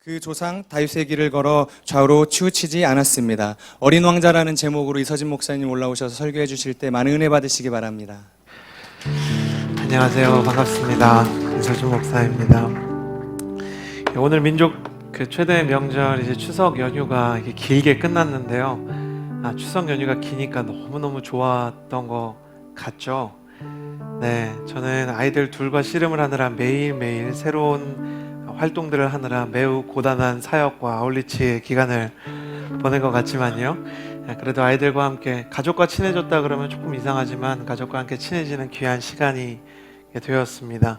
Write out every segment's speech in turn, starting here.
그 조상 다윗의 길을 걸어 좌우로 치우치지 않았습니다. 어린 왕자라는 제목으로 이서진 목사님 올라오셔서 설교해 주실 때 많은 은혜 받으시기 바랍니다. 안녕하세요. 반갑습니다. 이서진 목사입니다. 오늘 민족 최대 명절 이제 추석 연휴가 이게 길게 끝났는데요. 추석 연휴가 기니까 너무너무 좋았던 것 같죠? 네, 저는 아이들 둘과 씨름을 하느라 매일매일 새로운 활동들을 하느라 매우 고단한 사역과 아울리치의 기간을 보낸 것 같지만요. 그래도 아이들과 함께 가족과 친해졌다 그러면 조금 이상하지만 가족과 함께 친해지는 귀한 시간이 되었습니다.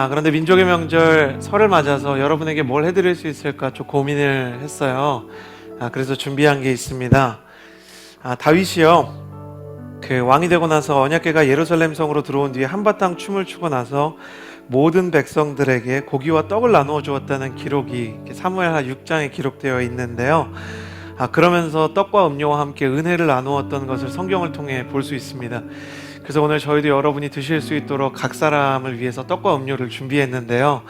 그런데 민족의 명절 설을 맞아서 여러분에게 뭘 해드릴 수 있을까 좀 고민을 했어요. 그래서 준비한 게 있습니다. 다윗이요, 그 왕이 되고 나서 언약궤가 예루살렘 성으로 들어온 뒤에 한바탕 춤을 추고 나서 모든 백성들에게 고기와 떡을 나누어 주었다는 기록이 사무엘하 6장에 기록되어 있는데요. 그러면서 떡과 음료와 함께 은혜를 나누었던 것을 성경을 통해 볼 수 있습니다. 그래서 오늘 저희도 여러분이 드실 수 있도록 각 사람을 위해서 떡과 음료를 준비했는데요.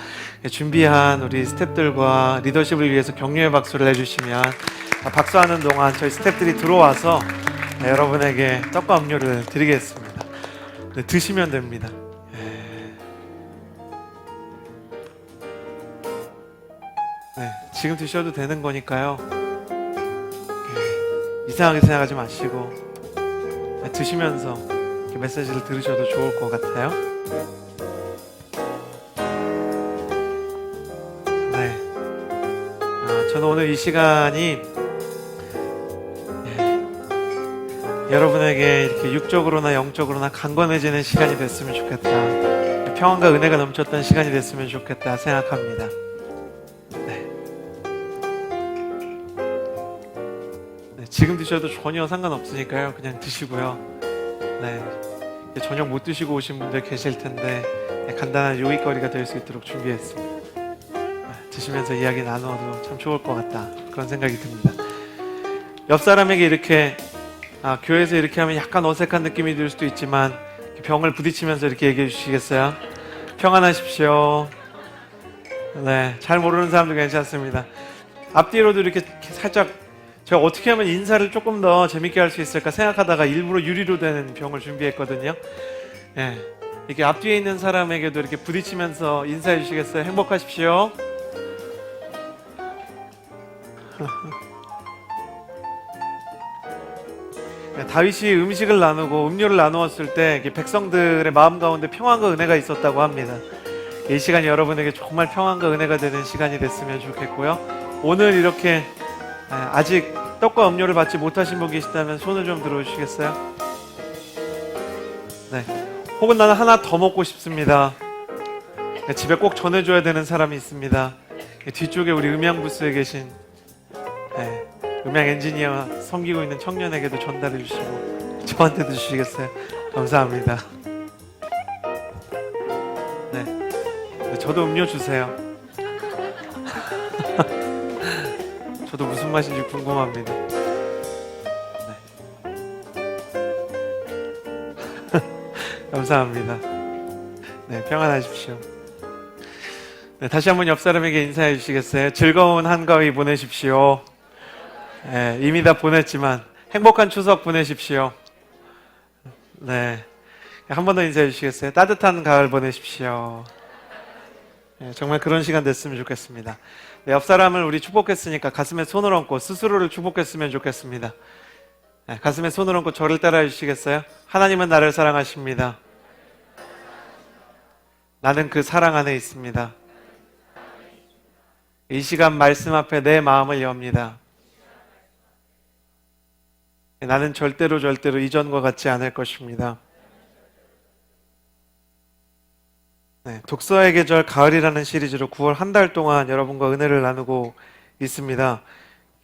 준비한 우리 스태프들과 리더십을 위해서 격려의 박수를 해주시면, 박수하는 동안 저희 스태프들이 들어와서 여러분에게 떡과 음료를 드리겠습니다. 드시면 됩니다. 네, 지금 드셔도 되는 거니까요. 이상하게 생각하지 마시고 드시면서 메시지를 들으셔도 좋을 것 같아요. 네, 저는 오늘 이 시간이 여러분에게 이렇게 육적으로나 영적으로나 강건해지는 시간이 됐으면 좋겠다, 평안과 은혜가 넘쳤던 시간이 됐으면 좋겠다 생각합니다. 지금 드셔도 전혀 상관없으니까요. 그냥 드시고요. 네, 저녁 못 드시고 오신 분들 계실 텐데 간단한 요깃거리가 될 수 있도록 준비했습니다. 드시면서 이야기 나누어도 참 좋을 것 같다, 그런 생각이 듭니다. 옆 사람에게 이렇게 교회에서 이렇게 하면 약간 어색한 느낌이 들 수도 있지만 병을 부딪히면서 이렇게 얘기해 주시겠어요? 평안하십시오. 네, 잘 모르는 사람도 괜찮습니다. 앞뒤로도 이렇게 살짝, 제가 어떻게 하면 인사를 조금 더 재밌게 할 수 있을까 생각하다가 일부러 유리로 되는 병을 준비했거든요. 네, 이렇게 앞뒤에 있는 사람에게도 이렇게 부딪히면서 인사해 주시겠어요? 행복하십시오. 다윗이 음식을 나누고 음료를 나누었을 때 백성들의 마음 가운데 평안과 은혜가 있었다고 합니다. 이 시간이 여러분에게 정말 평안과 은혜가 되는 시간이 됐으면 좋겠고요. 오늘 이렇게 아직 떡과 음료를 받지 못하신 분 계시다면 손을 좀 들어주시겠어요? 네. 혹은 나는 하나 더 먹고 싶습니다. 집에 꼭 전해줘야 되는 사람이 있습니다. 뒤쪽에 우리 음향 부스에 계신 음향 엔지니어 섬기고 있는 청년에게도 전달해 주시고 저한테도 주시겠어요? 감사합니다. 네. 저도 음료 주세요. 저도 무슨 맛인지 궁금합니다. 네. 감사합니다. 네, 평안하십시오. 네, 다시 한번 옆 사람에게 인사해 주시겠어요? 즐거운 한가위 보내십시오. 네, 이미 다 보냈지만 행복한 추석 보내십시오. 네, 한 번 더 인사해 주시겠어요? 따뜻한 가을 보내십시오. 네, 정말 그런 시간 됐으면 좋겠습니다. 네, 옆 사람을 우리 축복했으니까 가슴에 손을 얹고 스스로를 축복했으면 좋겠습니다. 네, 가슴에 손을 얹고 저를 따라해 주시겠어요? 하나님은 나를 사랑하십니다. 나는 그 사랑 안에 있습니다. 이 시간 말씀 앞에 내 마음을 엽니다. 나는 절대로 이전과 같지 않을 것입니다. 네, 독서의 계절 가을이라는 시리즈로 9월 한 달 동안 여러분과 은혜를 나누고 있습니다.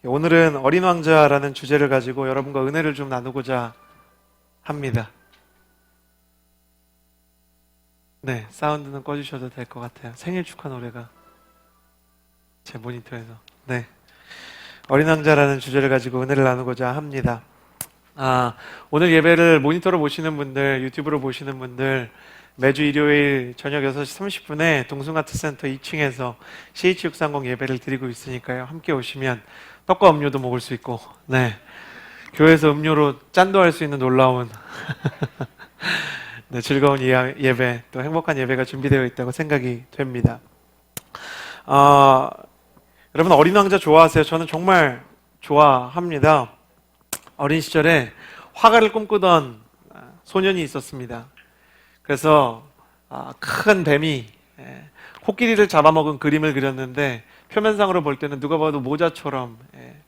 오늘은 어린 왕자라는 주제를 가지고 여러분과 은혜를 좀 나누고자 합니다. 네, 사운드는 꺼주셔도 될 것 같아요. 생일 축하 노래가 제 모니터에서. 네, 어린 왕자라는 주제를 가지고 은혜를 나누고자 합니다. 오늘 예배를 모니터로 보시는 분들, 유튜브로 보시는 분들, 매주 일요일 저녁 6시 30분에 동숭아트센터 2층에서 CH630 예배를 드리고 있으니까요. 함께 오시면 떡과 음료도 먹을 수 있고, 네, 교회에서 음료로 짠도 할 수 있는 놀라운 네, 즐거운 예배, 또 행복한 예배가 준비되어 있다고 생각이 됩니다. 여러분 어린 왕자 좋아하세요? 저는 정말 좋아합니다. 어린 시절에 화가를 꿈꾸던 소년이 있었습니다. 그래서 큰 뱀이 코끼리를 잡아먹은 그림을 그렸는데 표면상으로 볼 때는 누가 봐도 모자처럼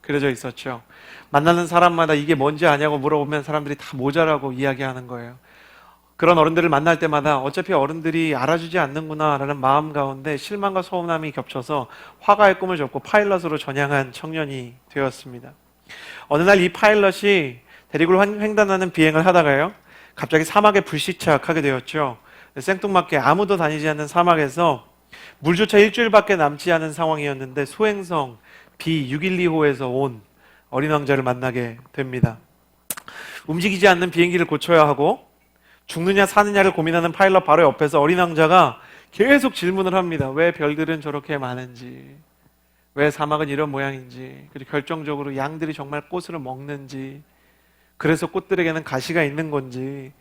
그려져 있었죠. 만나는 사람마다 이게 뭔지 아냐고 물어보면 사람들이 다 모자라고 이야기하는 거예요. 그런 어른들을 만날 때마다 어차피 어른들이 알아주지 않는구나 라는 마음 가운데 실망과 서운함이 겹쳐서 화가의 꿈을 접고 파일럿으로 전향한 청년이 되었습니다. 어느 날 이 파일럿이 대륙을 횡단하는 비행을 하다가요, 갑자기 사막에 불시착하게 되었죠. 생뚱맞게 아무도 다니지 않는 사막에서 물조차 일주일밖에 남지 않은 상황이었는데 소행성 B612호에서 온 어린 왕자를 만나게 됩니다. 움직이지 않는 비행기를 고쳐야 하고 죽느냐 사느냐를 고민하는 파일럿 바로 옆에서 어린 왕자가 계속 질문을 합니다. 왜 별들은 저렇게 많은지, 왜 사막은 이런 모양인지, 그리고 결정적으로 양들이 정말 꽃을 먹는지, 그래서 꽃들에게는 가시가 있는 건지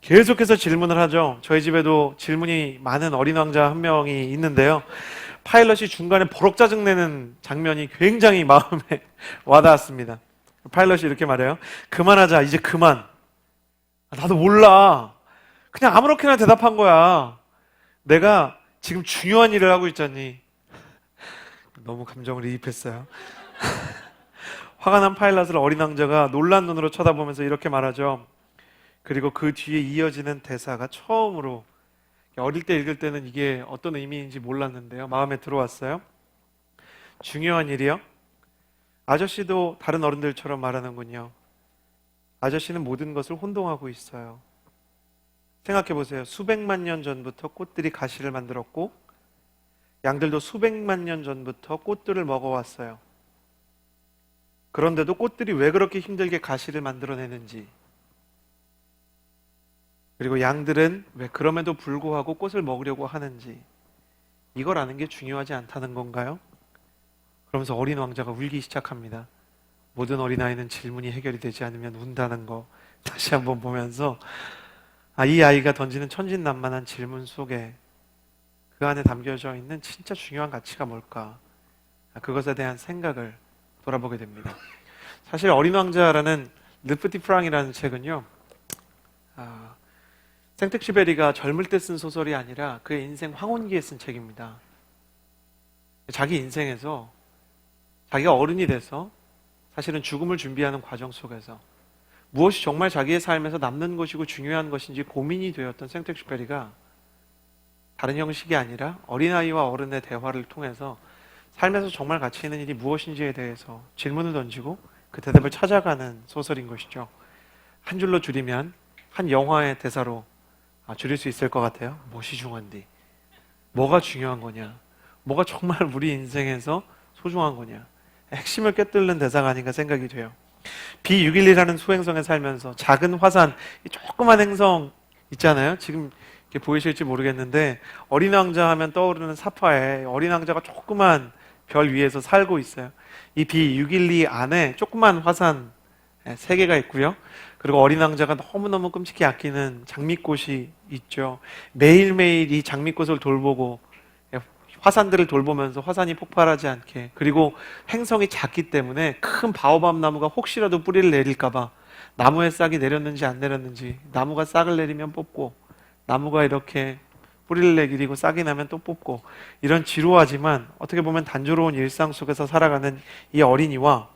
계속해서 질문을 하죠. 저희 집에도 질문이 많은 어린 왕자 한 명이 있는데요. 파일럿이 중간에 버럭 짜증내는 장면이 굉장히 마음에 와닿았습니다. 파일럿이 이렇게 말해요. 그만하자, 이제 그만. 나도 몰라. 그냥 아무렇게나 대답한 거야. 내가 지금 중요한 일을 하고 있잖니. 너무 감정을 이입했어요. 화가 난 파일럿을 어린 왕자가 놀란 눈으로 쳐다보면서 이렇게 말하죠. 그리고 그 뒤에 이어지는 대사가 처음으로, 어릴 때 읽을 때는 이게 어떤 의미인지 몰랐는데요, 마음에 들어왔어요. 중요한 일이요? 아저씨도 다른 어른들처럼 말하는군요. 아저씨는 모든 것을 혼동하고 있어요. 생각해 보세요. 수백만 년 전부터 꽃들이 가시를 만들었고 양들도 수백만 년 전부터 꽃들을 먹어왔어요. 그런데도 꽃들이 왜 그렇게 힘들게 가시를 만들어내는지, 그리고 양들은 왜 그럼에도 불구하고 꽃을 먹으려고 하는지, 이걸 아는 게 중요하지 않다는 건가요? 그러면서 어린 왕자가 울기 시작합니다. 모든 어린아이는 질문이 해결이 되지 않으면 운다는 거 다시 한번 보면서 이 아이가 던지는 천진난만한 질문 속에 그 안에 담겨져 있는 진짜 중요한 가치가 뭘까, 그것에 대한 생각을 돌아보게 됩니다. 사실 어린 왕자라는 르프티 프랑이라는 책은요, 생텍쥐베리가 젊을 때 쓴 소설이 아니라 그의 인생 황혼기에 쓴 책입니다. 자기 인생에서 자기가 어른이 돼서 사실은 죽음을 준비하는 과정 속에서 무엇이 정말 자기의 삶에서 남는 것이고 중요한 것인지 고민이 되었던 생텍쥐페리가 다른 형식이 아니라 어린아이와 어른의 대화를 통해서 삶에서 정말 가치 있는 일이 무엇인지에 대해서 질문을 던지고 그 대답을 찾아가는 소설인 것이죠. 한 줄로 줄이면 한 영화의 대사로 줄일 수 있을 것 같아요. 무엇이 중요한디? 뭐가 중요한 거냐? 뭐가 정말 우리 인생에서 소중한 거냐? 핵심을 꿰뚫는 대사가 아닌가 생각이 돼요. B612라는 소행성에 살면서 작은 화산, 조그만 행성 있잖아요. 지금 이렇게 보이실지 모르겠는데 어린 왕자 하면 떠오르는 사파에 어린 왕자가 조그만 별 위에서 살고 있어요. 이 B612 안에 조그만 화산 3개가 있고요. 그리고 어린 왕자가 너무너무 끔찍히 아끼는 장미꽃이 있죠. 매일매일 이 장미꽃을 돌보고 화산들을 돌보면서 화산이 폭발하지 않게, 그리고 행성이 작기 때문에 큰 바오밥 나무가 혹시라도 뿌리를 내릴까봐 나무에 싹이 내렸는지 안 내렸는지, 나무가 싹을 내리면 뽑고 나무가 이렇게 뿌리를 내리고 싹이 나면 또 뽑고, 이런 지루하지만 어떻게 보면 단조로운 일상 속에서 살아가는 이 어린이와,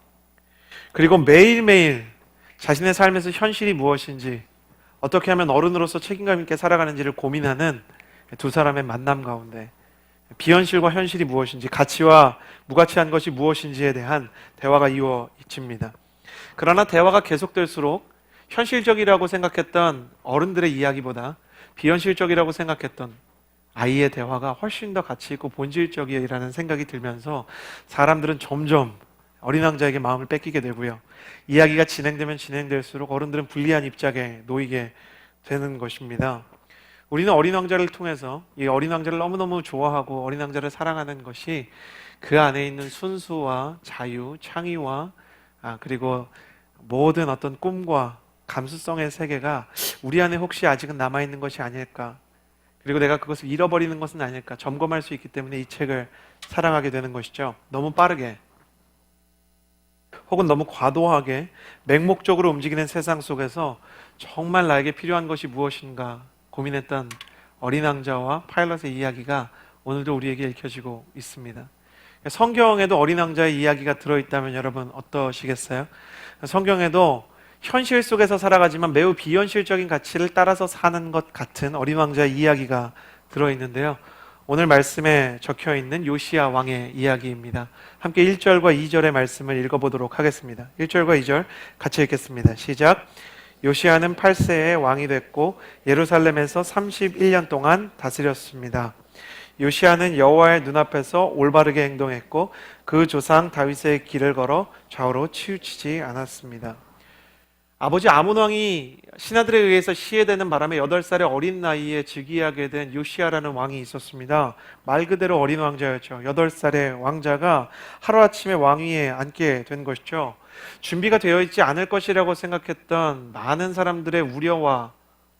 그리고 매일매일 자신의 삶에서 현실이 무엇인지, 어떻게 하면 어른으로서 책임감 있게 살아가는지를 고민하는 두 사람의 만남 가운데 비현실과 현실이 무엇인지, 가치와 무가치한 것이 무엇인지에 대한 대화가 이루어집니다. 그러나 대화가 계속될수록 현실적이라고 생각했던 어른들의 이야기보다 비현실적이라고 생각했던 아이의 대화가 훨씬 더 가치 있고 본질적이라는 생각이 들면서 사람들은 점점 어린 왕자에게 마음을 뺏기게 되고요. 이야기가 진행되면 진행될수록 어른들은 불리한 입장에 놓이게 되는 것입니다. 우리는 어린 왕자를 통해서 이 어린 왕자를 너무너무 좋아하고 어린 왕자를 사랑하는 것이 그 안에 있는 순수와 자유, 창의와 그리고 모든 어떤 꿈과 감수성의 세계가 우리 안에 혹시 아직은 남아있는 것이 아닐까, 그리고 내가 그것을 잃어버리는 것은 아닐까 점검할 수 있기 때문에 이 책을 사랑하게 되는 것이죠. 너무 빠르게 혹은 너무 과도하게 맹목적으로 움직이는 세상 속에서 정말 나에게 필요한 것이 무엇인가 고민했던 어린 왕자와 파일럿의 이야기가 오늘도 우리에게 읽혀지고 있습니다. 성경에도 어린 왕자의 이야기가 들어있다면 여러분 어떠시겠어요? 성경에도 현실 속에서 살아가지만 매우 비현실적인 가치를 따라서 사는 것 같은 어린 왕자의 이야기가 들어있는데요. 오늘 말씀에 적혀있는 요시야 왕의 이야기입니다. 함께 1절과 2절의 말씀을 읽어보도록 하겠습니다. 1절과 2절 같이 읽겠습니다. 시작. 요시야는 8세에 왕이 됐고 예루살렘에서 31년 동안 다스렸습니다. 요시야는 여호와의 눈앞에서 올바르게 행동했고 그 조상 다윗의 길을 걸어 좌우로 치우치지 않았습니다. 아버지 아몬 왕이 신하들에 의해서 시해되는 바람에 8살의 어린 나이에 즉위하게 된 요시야라는 왕이 있었습니다. 말 그대로 어린 왕자였죠. 8살의 왕자가 하루아침에 왕위에 앉게 된 것이죠. 준비가 되어 있지 않을 것이라고 생각했던 많은 사람들의 우려와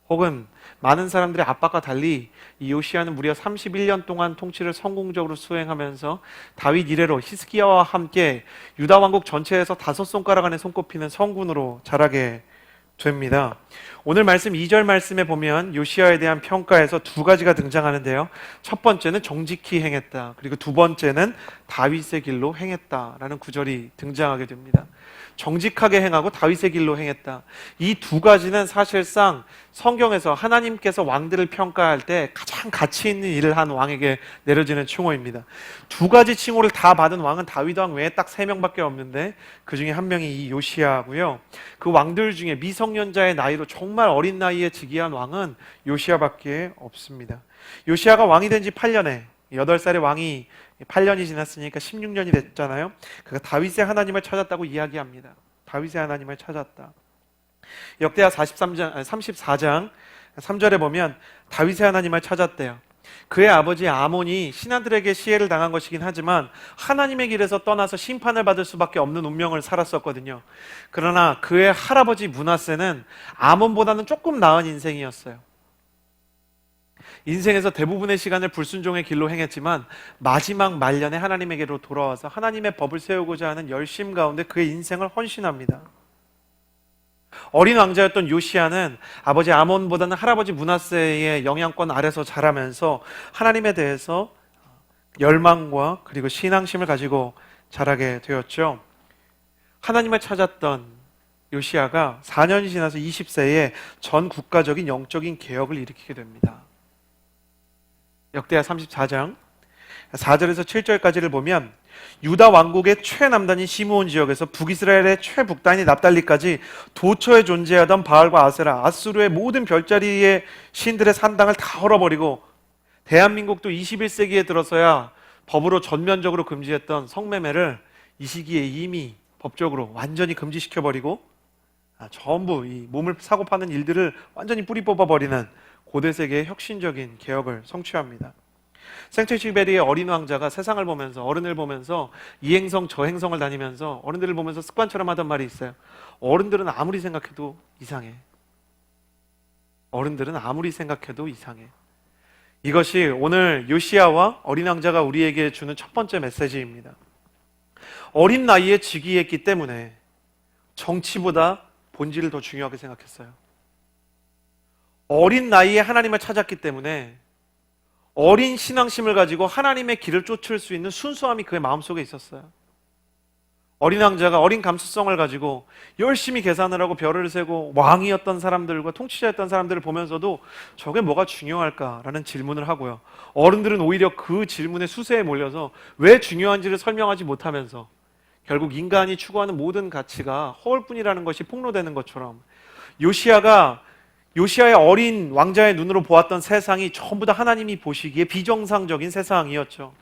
혹은 많은 사람들의 압박과 달리 이 요시야는 무려 31년 동안 통치를 성공적으로 수행하면서 다윗 이래로 히스기야와 함께 유다 왕국 전체에서 5손가락 안에 손꼽히는 성군으로 자라게 됩니다. 오늘 말씀 2절 말씀에 보면 요시야에 대한 평가에서 두 가지가 등장하는데요. 첫 번째는 정직히 행했다. 그리고 두 번째는 다윗의 길로 행했다라는 구절이 등장하게 됩니다. 정직하게 행하고 다윗의 길로 행했다. 이 두 가지는 사실상 성경에서 하나님께서 왕들을 평가할 때 가장 가치 있는 일을 한 왕에게 내려지는 칭호입니다. 두 가지 칭호를 다 받은 왕은 다윗 왕 외에 딱 3명밖에 없는데 그 중에 한 명이 이 요시야고요. 그 왕들 중에 미성년자의 나이로 정말 어린 나이에 즉위한 왕은 요시야밖에 없습니다. 요시야가 왕이 된 지 8년에 8살의 왕이 8년이 지났으니까 16년이 됐잖아요. 그가 다윗의 하나님을 찾았다고 이야기합니다. 다윗의 하나님을 찾았다. 역대하 34장 3절에 보면 다윗의 하나님을 찾았대요. 그의 아버지 아몬이 신하들에게 시해를 당한 것이긴 하지만 하나님의 길에서 떠나서 심판을 받을 수밖에 없는 운명을 살았었거든요. 그러나 그의 할아버지 므낫세는 아몬보다는 조금 나은 인생이었어요. 인생에서 대부분의 시간을 불순종의 길로 행했지만 마지막 말년에 하나님에게로 돌아와서 하나님의 법을 세우고자 하는 열심 가운데 그의 인생을 헌신합니다. 어린 왕자였던 요시야는 아버지 아몬보다는 할아버지 므낫세의 영향권 아래서 자라면서 하나님에 대해서 열망과 그리고 신앙심을 가지고 자라게 되었죠. 하나님을 찾았던 요시야가 4년이 지나서 20세에 전 국가적인 영적인 개혁을 일으키게 됩니다. 역대하 34장 4절에서 7절까지를 보면 유다 왕국의 최남단인 시므온 지역에서 북이스라엘의 최북단인 납달리까지 도처에 존재하던 바알과 아세라, 아수르의 모든 별자리의 신들의 산당을 다 헐어버리고 대한민국도 21세기에 들어서야 법으로 전면적으로 금지했던 성매매를 이 시기에 이미 법적으로 완전히 금지시켜버리고 전부 이 몸을 사고 파는 일들을 완전히 뿌리 뽑아버리는 고대 세계의 혁신적인 개혁을 성취합니다. 생체시베리의 어린 왕자가 세상을 보면서 어른을 보면서 이 행성 저 행성을 다니면서 어른들을 보면서 습관처럼 하던 말이 있어요. 어른들은 아무리 생각해도 이상해. 어른들은 아무리 생각해도 이상해. 이것이 오늘 요시야와 어린 왕자가 우리에게 주는 첫 번째 메시지입니다. 어린 나이에 즉위했기 때문에 정치보다 본질을 더 중요하게 생각했어요. 어린 나이에 하나님을 찾았기 때문에 어린 신앙심을 가지고 하나님의 길을 쫓을 수 있는 순수함이 그의 마음속에 있었어요. 어린 왕자가 어린 감수성을 가지고 열심히 계산을 하고 별을 세고 왕이었던 사람들과 통치자였던 사람들을 보면서도 저게 뭐가 중요할까라는 질문을 하고요. 어른들은 오히려 그 질문에 수세에 몰려서 왜 중요한지를 설명하지 못하면서 결국 인간이 추구하는 모든 가치가 허울뿐이라는 것이 폭로되는 것처럼 요시야의 어린 왕자의 눈으로 보았던 세상이 전부 다 하나님이 보시기에 비정상적인 세상이었죠.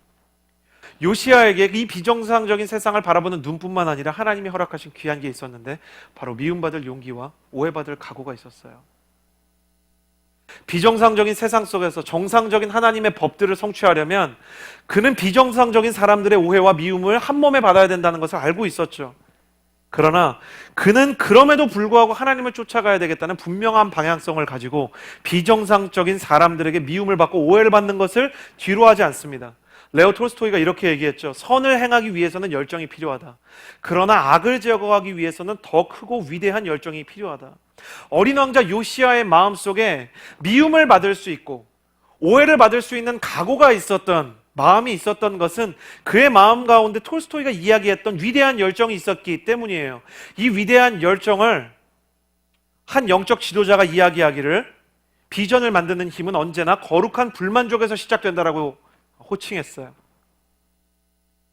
요시야에게 이 비정상적인 세상을 바라보는 눈뿐만 아니라 하나님이 허락하신 귀한 게 있었는데 바로 미움받을 용기와 오해받을 각오가 있었어요. 비정상적인 세상 속에서 정상적인 하나님의 법들을 성취하려면 그는 비정상적인 사람들의 오해와 미움을 한 몸에 받아야 된다는 것을 알고 있었죠. 그러나 그는 그럼에도 불구하고 하나님을 쫓아가야 되겠다는 분명한 방향성을 가지고 비정상적인 사람들에게 미움을 받고 오해를 받는 것을 뒤로하지 않습니다. 레오 톨스토이가 이렇게 얘기했죠. 선을 행하기 위해서는 열정이 필요하다. 그러나 악을 제거하기 위해서는 더 크고 위대한 열정이 필요하다. 어린 왕자 요시아의 마음속에 미움을 받을 수 있고 오해를 받을 수 있는 각오가 있었던, 마음이 있었던 것은 그의 마음 가운데 톨스토이가 이야기했던 위대한 열정이 있었기 때문이에요. 이 위대한 열정을 한 영적 지도자가 이야기하기를 비전을 만드는 힘은 언제나 거룩한 불만족에서 시작된다라고 호칭했어요.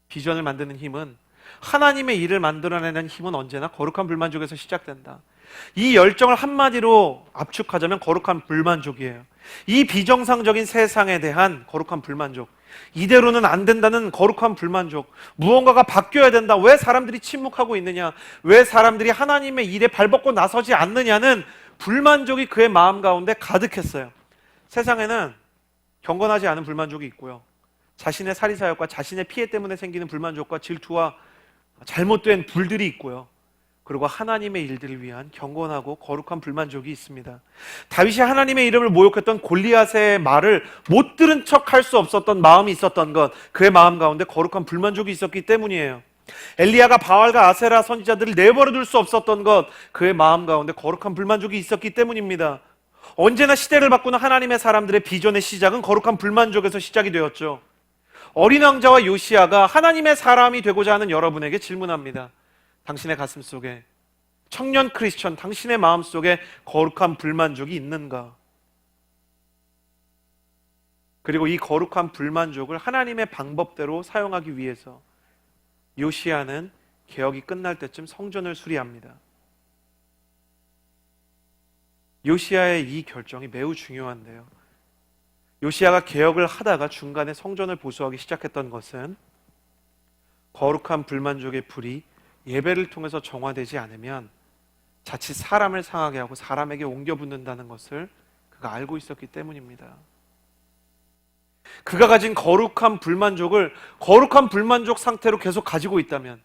비전을 만드는 힘은, 하나님의 일을 만들어내는 힘은 언제나 거룩한 불만족에서 시작된다. 이 열정을 한마디로 압축하자면 거룩한 불만족이에요. 이 비정상적인 세상에 대한 거룩한 불만족, 이대로는 안 된다는 거룩한 불만족, 무언가가 바뀌어야 된다, 왜 사람들이 침묵하고 있느냐, 왜 사람들이 하나님의 일에 발벗고 나서지 않느냐는 불만족이 그의 마음 가운데 가득했어요. 세상에는 경건하지 않은 불만족이 있고요, 자신의 사리사욕과 자신의 피해 때문에 생기는 불만족과 질투와 잘못된 불들이 있고요, 그리고 하나님의 일들을 위한 경건하고 거룩한 불만족이 있습니다. 다윗이 하나님의 이름을 모욕했던 골리앗의 말을 못 들은 척 할 수 없었던 마음이 있었던 것, 그의 마음 가운데 거룩한 불만족이 있었기 때문이에요. 엘리야가 바알과 아세라 선지자들을 내버려 둘 수 없었던 것, 그의 마음 가운데 거룩한 불만족이 있었기 때문입니다. 언제나 시대를 바꾸는 하나님의 사람들의 비전의 시작은 거룩한 불만족에서 시작이 되었죠. 어린 왕자와 요시아가 하나님의 사람이 되고자 하는 여러분에게 질문합니다. 당신의 가슴 속에, 청년 크리스천 당신의 마음 속에 거룩한 불만족이 있는가? 그리고 이 거룩한 불만족을 하나님의 방법대로 사용하기 위해서 요시아는 개혁이 끝날 때쯤 성전을 수리합니다. 요시아의 이 결정이 매우 중요한데요, 요시아가 개혁을 하다가 중간에 성전을 보수하기 시작했던 것은 거룩한 불만족의 불이 예배를 통해서 정화되지 않으면 자칫 사람을 상하게 하고 사람에게 옮겨 붙는다는 것을 그가 알고 있었기 때문입니다. 그가 가진 거룩한 불만족을 거룩한 불만족 상태로 계속 가지고 있다면,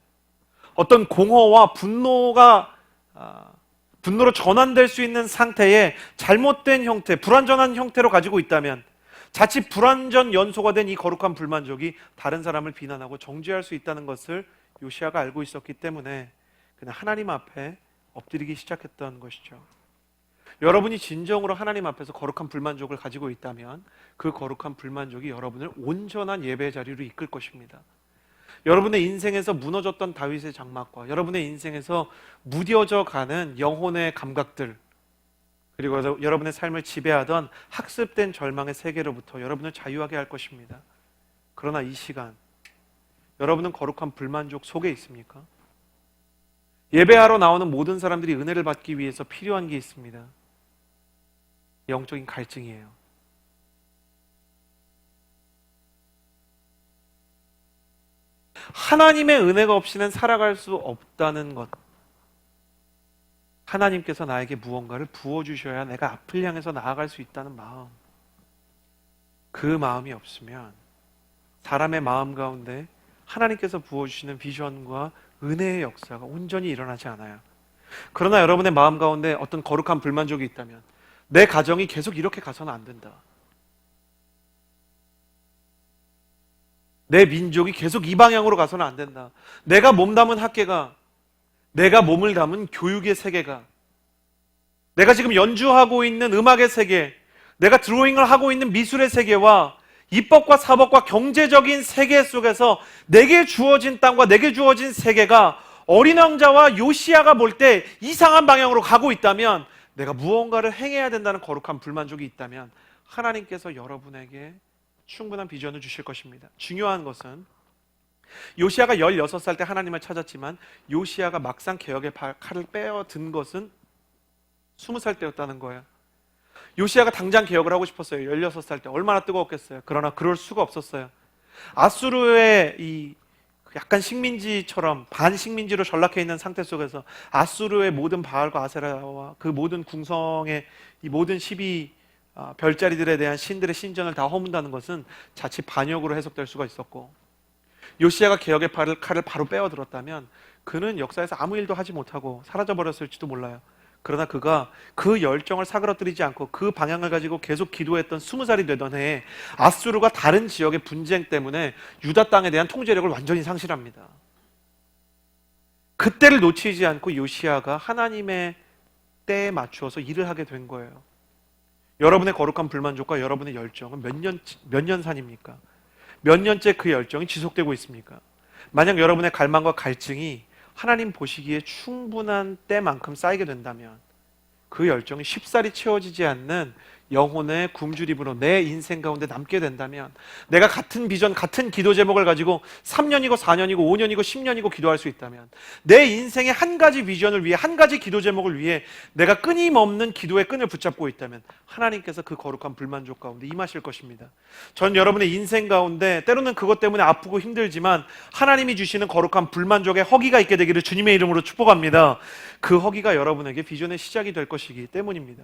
어떤 공허와 분노로 전환될 수 있는 상태의 잘못된 형태, 불완전한 형태로 가지고 있다면 자칫 불완전 연소가 된 이 거룩한 불만족이 다른 사람을 비난하고 정죄할 수 있다는 것을 요시아가 알고 있었기 때문에 그냥 하나님 앞에 엎드리기 시작했던 것이죠. 여러분이 진정으로 하나님 앞에서 거룩한 불만족을 가지고 있다면 그 거룩한 불만족이 여러분을 온전한 예배의 자리로 이끌 것입니다. 여러분의 인생에서 무너졌던 다윗의 장막과 여러분의 인생에서 무뎌져 가는 영혼의 감각들, 그리고 여러분의 삶을 지배하던 학습된 절망의 세계로부터 여러분을 자유하게 할 것입니다. 그러나 이 시간 여러분은 거룩한 불만족 속에 있습니까? 예배하러 나오는 모든 사람들이 은혜를 받기 위해서 필요한 게 있습니다. 영적인 갈증이에요. 하나님의 은혜가 없이는 살아갈 수 없다는 것, 하나님께서 나에게 무언가를 부어주셔야 내가 앞을 향해서 나아갈 수 있다는 마음, 그 마음이 없으면 사람의 마음 가운데 하나님께서 부어주시는 비전과 은혜의 역사가 온전히 일어나지 않아요. 그러나 여러분의 마음 가운데 어떤 거룩한 불만족이 있다면, 내 가정이 계속 이렇게 가서는 안 된다, 내 민족이 계속 이 방향으로 가서는 안 된다, 내가 몸담은 학계가, 내가 몸을 담은 교육의 세계가, 내가 지금 연주하고 있는 음악의 세계, 내가 드로잉을 하고 있는 미술의 세계와 입법과 사법과 경제적인 세계 속에서 내게 주어진 땅과 내게 주어진 세계가 어린 왕자와 요시아가 볼 때 이상한 방향으로 가고 있다면, 내가 무언가를 행해야 된다는 거룩한 불만족이 있다면 하나님께서 여러분에게 충분한 비전을 주실 것입니다. 중요한 것은 요시아가 16살 때 하나님을 찾았지만 요시아가 막상 개혁의 칼을 빼어든 것은 20살 때였다는 거예요. 요시아가 당장 개혁을 하고 싶었어요. 16살 때 얼마나 뜨거웠겠어요. 그러나 그럴 수가 없었어요. 아수르의 이 약간 식민지처럼 반식민지로 전락해 있는 상태 속에서 아수르의 모든 바알과 아세라와 그 모든 궁성의 이 모든 12 별자리들에 대한 신들의 신전을 다 허문다는 것은 자칫 반역으로 해석될 수가 있었고, 요시야가 개혁의 칼을 바로 빼어들었다면 그는 역사에서 아무 일도 하지 못하고 사라져버렸을지도 몰라요. 그러나 그가 그 열정을 사그러뜨리지 않고 그 방향을 가지고 계속 기도했던 20살이 되던 해에 아수르가 다른 지역의 분쟁 때문에 유다 땅에 대한 통제력을 완전히 상실합니다. 그때를 놓치지 않고 요시야가 하나님의 때에 맞추어서 일을 하게 된 거예요. 여러분의 거룩한 불만족과 여러분의 열정은 몇 년 산입니까? 몇 년째 그 열정이 지속되고 있습니까? 만약 여러분의 갈망과 갈증이 하나님 보시기에 충분한 때만큼 쌓이게 된다면 그 열정이 쉽사리 채워지지 않는 영혼의 굶주림으로 내 인생 가운데 남게 된다면, 내가 같은 비전, 같은 기도 제목을 가지고 3년이고 4년이고 5년이고 10년이고 기도할 수 있다면, 내 인생의 한 가지 비전을 위해, 한 가지 기도 제목을 위해 내가 끊임없는 기도의 끈을 붙잡고 있다면 하나님께서 그 거룩한 불만족 가운데 임하실 것입니다. 전 여러분의 인생 가운데 때로는 그것 때문에 아프고 힘들지만 하나님이 주시는 거룩한 불만족의 허기가 있게 되기를 주님의 이름으로 축복합니다. 그 허기가 여러분에게 비전의 시작이 될 것이기 때문입니다.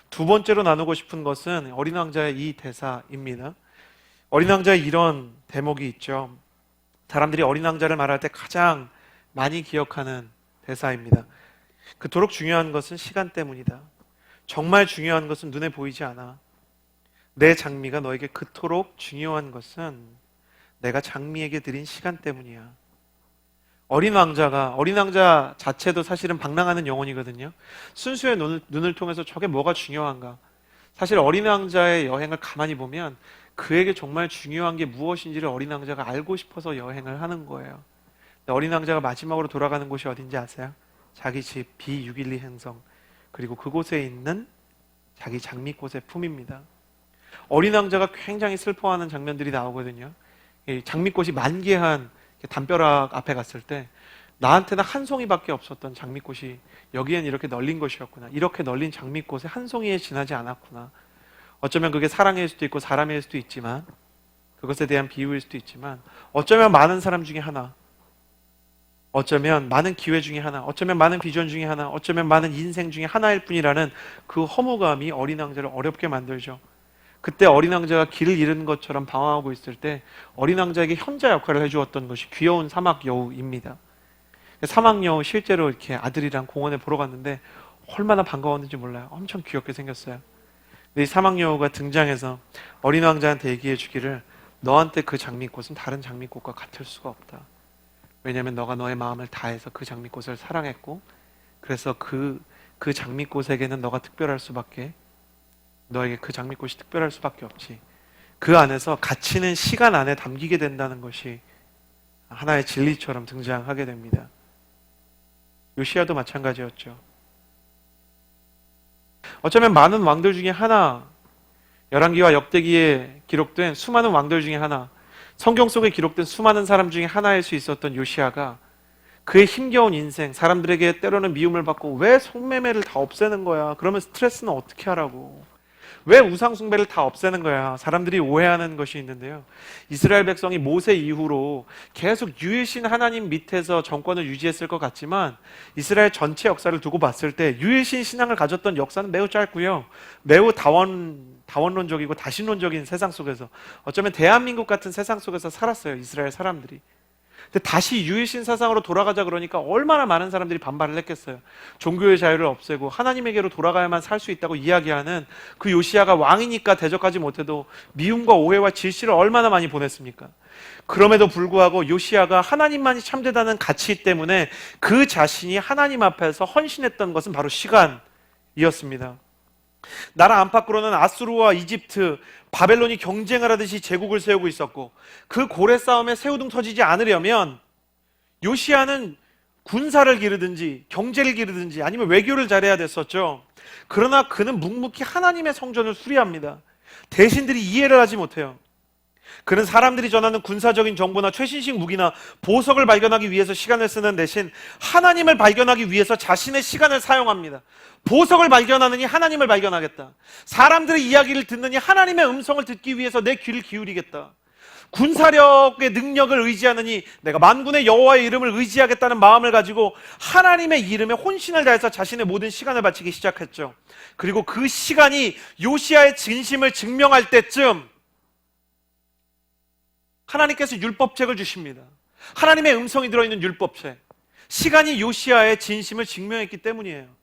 두 번째로 나누고 싶은 것은 어린 왕자의 이 대사입니다. 어린 왕자의 이런 대목이 있죠. 사람들이 어린 왕자를 말할 때 가장 많이 기억하는 대사입니다. 그토록 중요한 것은 시간 때문이다. 정말 중요한 것은 눈에 보이지 않아. 내 장미가 너에게 그토록 중요한 것은 내가 장미에게 드린 시간 때문이야. 어린 왕자 자체도 사실은 방랑하는 영혼이거든요. 순수의 눈을 통해서 저게 뭐가 중요한가. 사실 어린 왕자의 여행을 가만히 보면 그에게 정말 중요한 게 무엇인지를 어린 왕자가 알고 싶어서 여행을 하는 거예요. 어린 왕자가 마지막으로 돌아가는 곳이 어딘지 아세요? 자기 집 B612 행성, 그리고 그곳에 있는 자기 장미꽃의 품입니다. 어린 왕자가 굉장히 슬퍼하는 장면들이 나오거든요. 이 장미꽃이 만개한 담벼락 앞에 갔을 때 나한테는 한 송이밖에 없었던 장미꽃이 여기엔 이렇게 널린 것이었구나. 이렇게 널린 장미꽃에 한 송이에 지나지 않았구나. 어쩌면 그게 사랑일 수도 있고 사람일 수도 있지만, 그것에 대한 비유일 수도 있지만, 어쩌면 많은 사람 중에 하나, 어쩌면 많은 기회 중에 하나, 어쩌면 많은 비전 중에 하나, 어쩌면 많은 인생 중에 하나일 뿐이라는 그 허무감이 어린 왕자를 어렵게 만들죠. 그때 어린 왕자가 길을 잃은 것처럼 방황하고 있을 때 어린 왕자에게 현자 역할을 해주었던 것이 귀여운 사막 여우입니다. 사막 여우 실제로 이렇게 아들이랑 공원에 보러 갔는데 얼마나 반가웠는지 몰라요. 엄청 귀엽게 생겼어요. 근데 이 사막 여우가 등장해서 어린 왕자한테 얘기해 주기를, 너한테 그 장미꽃은 다른 장미꽃과 같을 수가 없다. 왜냐하면 너가 너의 마음을 다해서 그 장미꽃을 사랑했고, 그래서 그 장미꽃에게는 너가 특별할 수밖에, 너에게 그 장미꽃이 특별할 수밖에 없지. 그 안에서 가치는 시간 안에 담기게 된다는 것이 하나의 진리처럼 등장하게 됩니다. 요시야도 마찬가지였죠. 어쩌면 많은 왕들 중에 하나, 열왕기와 역대기에 기록된 수많은 왕들 중에 하나, 성경 속에 기록된 수많은 사람 중에 하나일 수 있었던 요시야가 그의 힘겨운 인생, 사람들에게 때로는 미움을 받고, 왜 성매매를 다 없애는 거야? 그러면 스트레스는 어떻게 하라고? 왜 우상 숭배를 다 없애는 거야? 사람들이 오해하는 것이 있는데요. 이스라엘 백성이 모세 이후로 계속 유일신 하나님 밑에서 정권을 유지했을 것 같지만, 이스라엘 전체 역사를 두고 봤을 때 유일신 신앙을 가졌던 역사는 매우 짧고요. 매우 다원론적이고 다신론적인 세상 속에서, 어쩌면 대한민국 같은 세상 속에서 살았어요, 이스라엘 사람들이. 근데 다시 유일신 사상으로 돌아가자 그러니까 얼마나 많은 사람들이 반발을 했겠어요. 종교의 자유를 없애고 하나님에게로 돌아가야만 살 수 있다고 이야기하는 그 요시야가 왕이니까 대적하지 못해도 미움과 오해와 질시를 얼마나 많이 보냈습니까? 그럼에도 불구하고 요시야가 하나님만이 참되다는 가치 때문에 그 자신이 하나님 앞에서 헌신했던 것은 바로 시간이었습니다. 나라 안팎으로는 아수르와 이집트, 바벨론이 경쟁을 하듯이 제국을 세우고 있었고, 그 고래 싸움에 새우등 터지지 않으려면 요시야는 군사를 기르든지 경제를 기르든지 아니면 외교를 잘해야 됐었죠. 그러나 그는 묵묵히 하나님의 성전을 수리합니다. 대신들이 이해를 하지 못해요. 그는 사람들이 전하는 군사적인 정보나 최신식 무기나 보석을 발견하기 위해서 시간을 쓰는 대신 하나님을 발견하기 위해서 자신의 시간을 사용합니다. 보석을 발견하느니 하나님을 발견하겠다. 사람들의 이야기를 듣느니 하나님의 음성을 듣기 위해서 내 귀를 기울이겠다. 군사력의 능력을 의지하느니 내가 만군의 여호와의 이름을 의지하겠다는 마음을 가지고 하나님의 이름에 혼신을 다해서 자신의 모든 시간을 바치기 시작했죠. 그리고 그 시간이 요시야의 진심을 증명할 때쯤 하나님께서 율법책을 주십니다. 하나님의 음성이 들어있는 율법책. 시간이 요시야의 진심을 증명했기 때문이에요.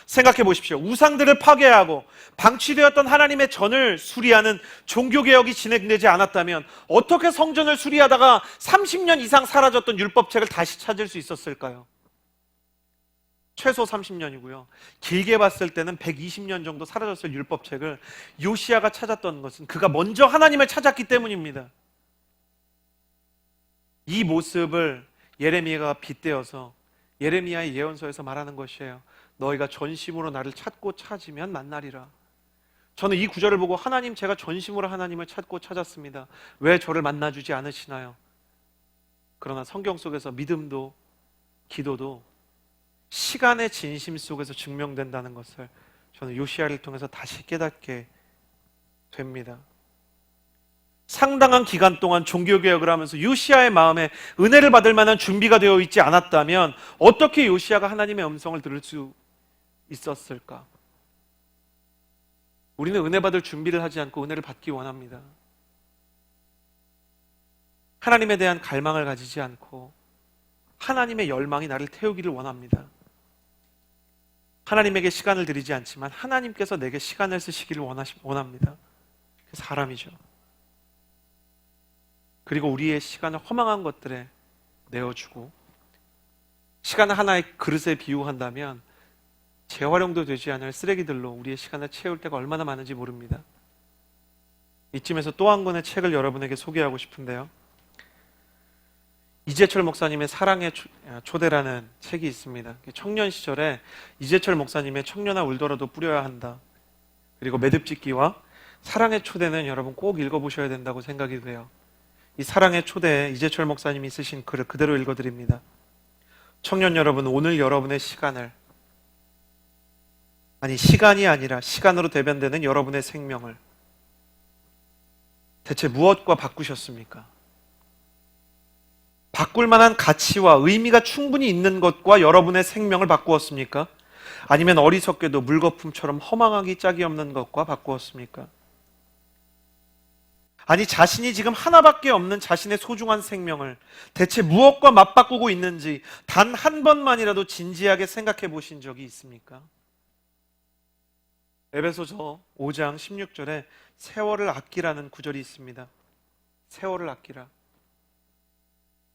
생각해 보십시오. 우상들을 파괴하고 방치되었던 하나님의 전을 수리하는 종교개혁이 진행되지 않았다면 어떻게 성전을 수리하다가 30년 이상 사라졌던 율법책을 다시 찾을 수 있었을까요? 최소 30년이고요. 길게 봤을 때는 120년 정도 사라졌을 율법책을 요시야가 찾았던 것은 그가 먼저 하나님을 찾았기 때문입니다. 이 모습을 예레미야가 빗대어서 예레미야의 예언서에서 말하는 것이에요. 너희가 전심으로 나를 찾고 찾으면 만나리라. 저는 이 구절을 보고 하나님, 제가 전심으로 하나님을 찾고 찾았습니다. 왜 저를 만나주지 않으시나요? 그러나 성경 속에서 믿음도 기도도 시간의 진심 속에서 증명된다는 것을 저는 요시야를 통해서 다시 깨닫게 됩니다. 상당한 기간 동안 종교개혁을 하면서 요시야의 마음에 은혜를 받을 만한 준비가 되어 있지 않았다면 어떻게 요시야가 하나님의 음성을 들을 수 있었을까? 우리는 은혜 받을 준비를 하지 않고 은혜를 받기 원합니다. 하나님에 대한 갈망을 가지지 않고 하나님의 열망이 나를 태우기를 원합니다. 하나님에게 시간을 드리지 않지만 하나님께서 내게 시간을 쓰시기를 원합니다. 사람이죠. 그리고 우리의 시간을 허망한 것들에 내어주고 시간을 하나의 그릇에 비유한다면 재활용도 되지 않을 쓰레기들로 우리의 시간을 채울 때가 얼마나 많은지 모릅니다. 이쯤에서 또 한 권의 책을 여러분에게 소개하고 싶은데요. 이재철 목사님의 사랑의 초대라는 책이 있습니다. 청년 시절에 이재철 목사님의 청년아 울더라도 뿌려야 한다. 그리고 매듭짓기와 사랑의 초대는 여러분 꼭 읽어보셔야 된다고 생각이 돼요. 이 사랑의 초대에 이재철 목사님이 쓰신 글을 그대로 읽어드립니다. 청년 여러분, 오늘 여러분의 시간을, 아니 시간이 아니라 시간으로 대변되는 여러분의 생명을 대체 무엇과 바꾸셨습니까? 바꿀 만한 가치와 의미가 충분히 있는 것과 여러분의 생명을 바꾸었습니까? 아니면 어리석게도 물거품처럼 허망하기 짝이 없는 것과 바꾸었습니까? 아니 자신이 지금 하나밖에 없는 자신의 소중한 생명을 대체 무엇과 맞바꾸고 있는지 단 한 번만이라도 진지하게 생각해 보신 적이 있습니까? 에베소서 5장 16절에 세월을 아끼라는 구절이 있습니다. 세월을 아끼라.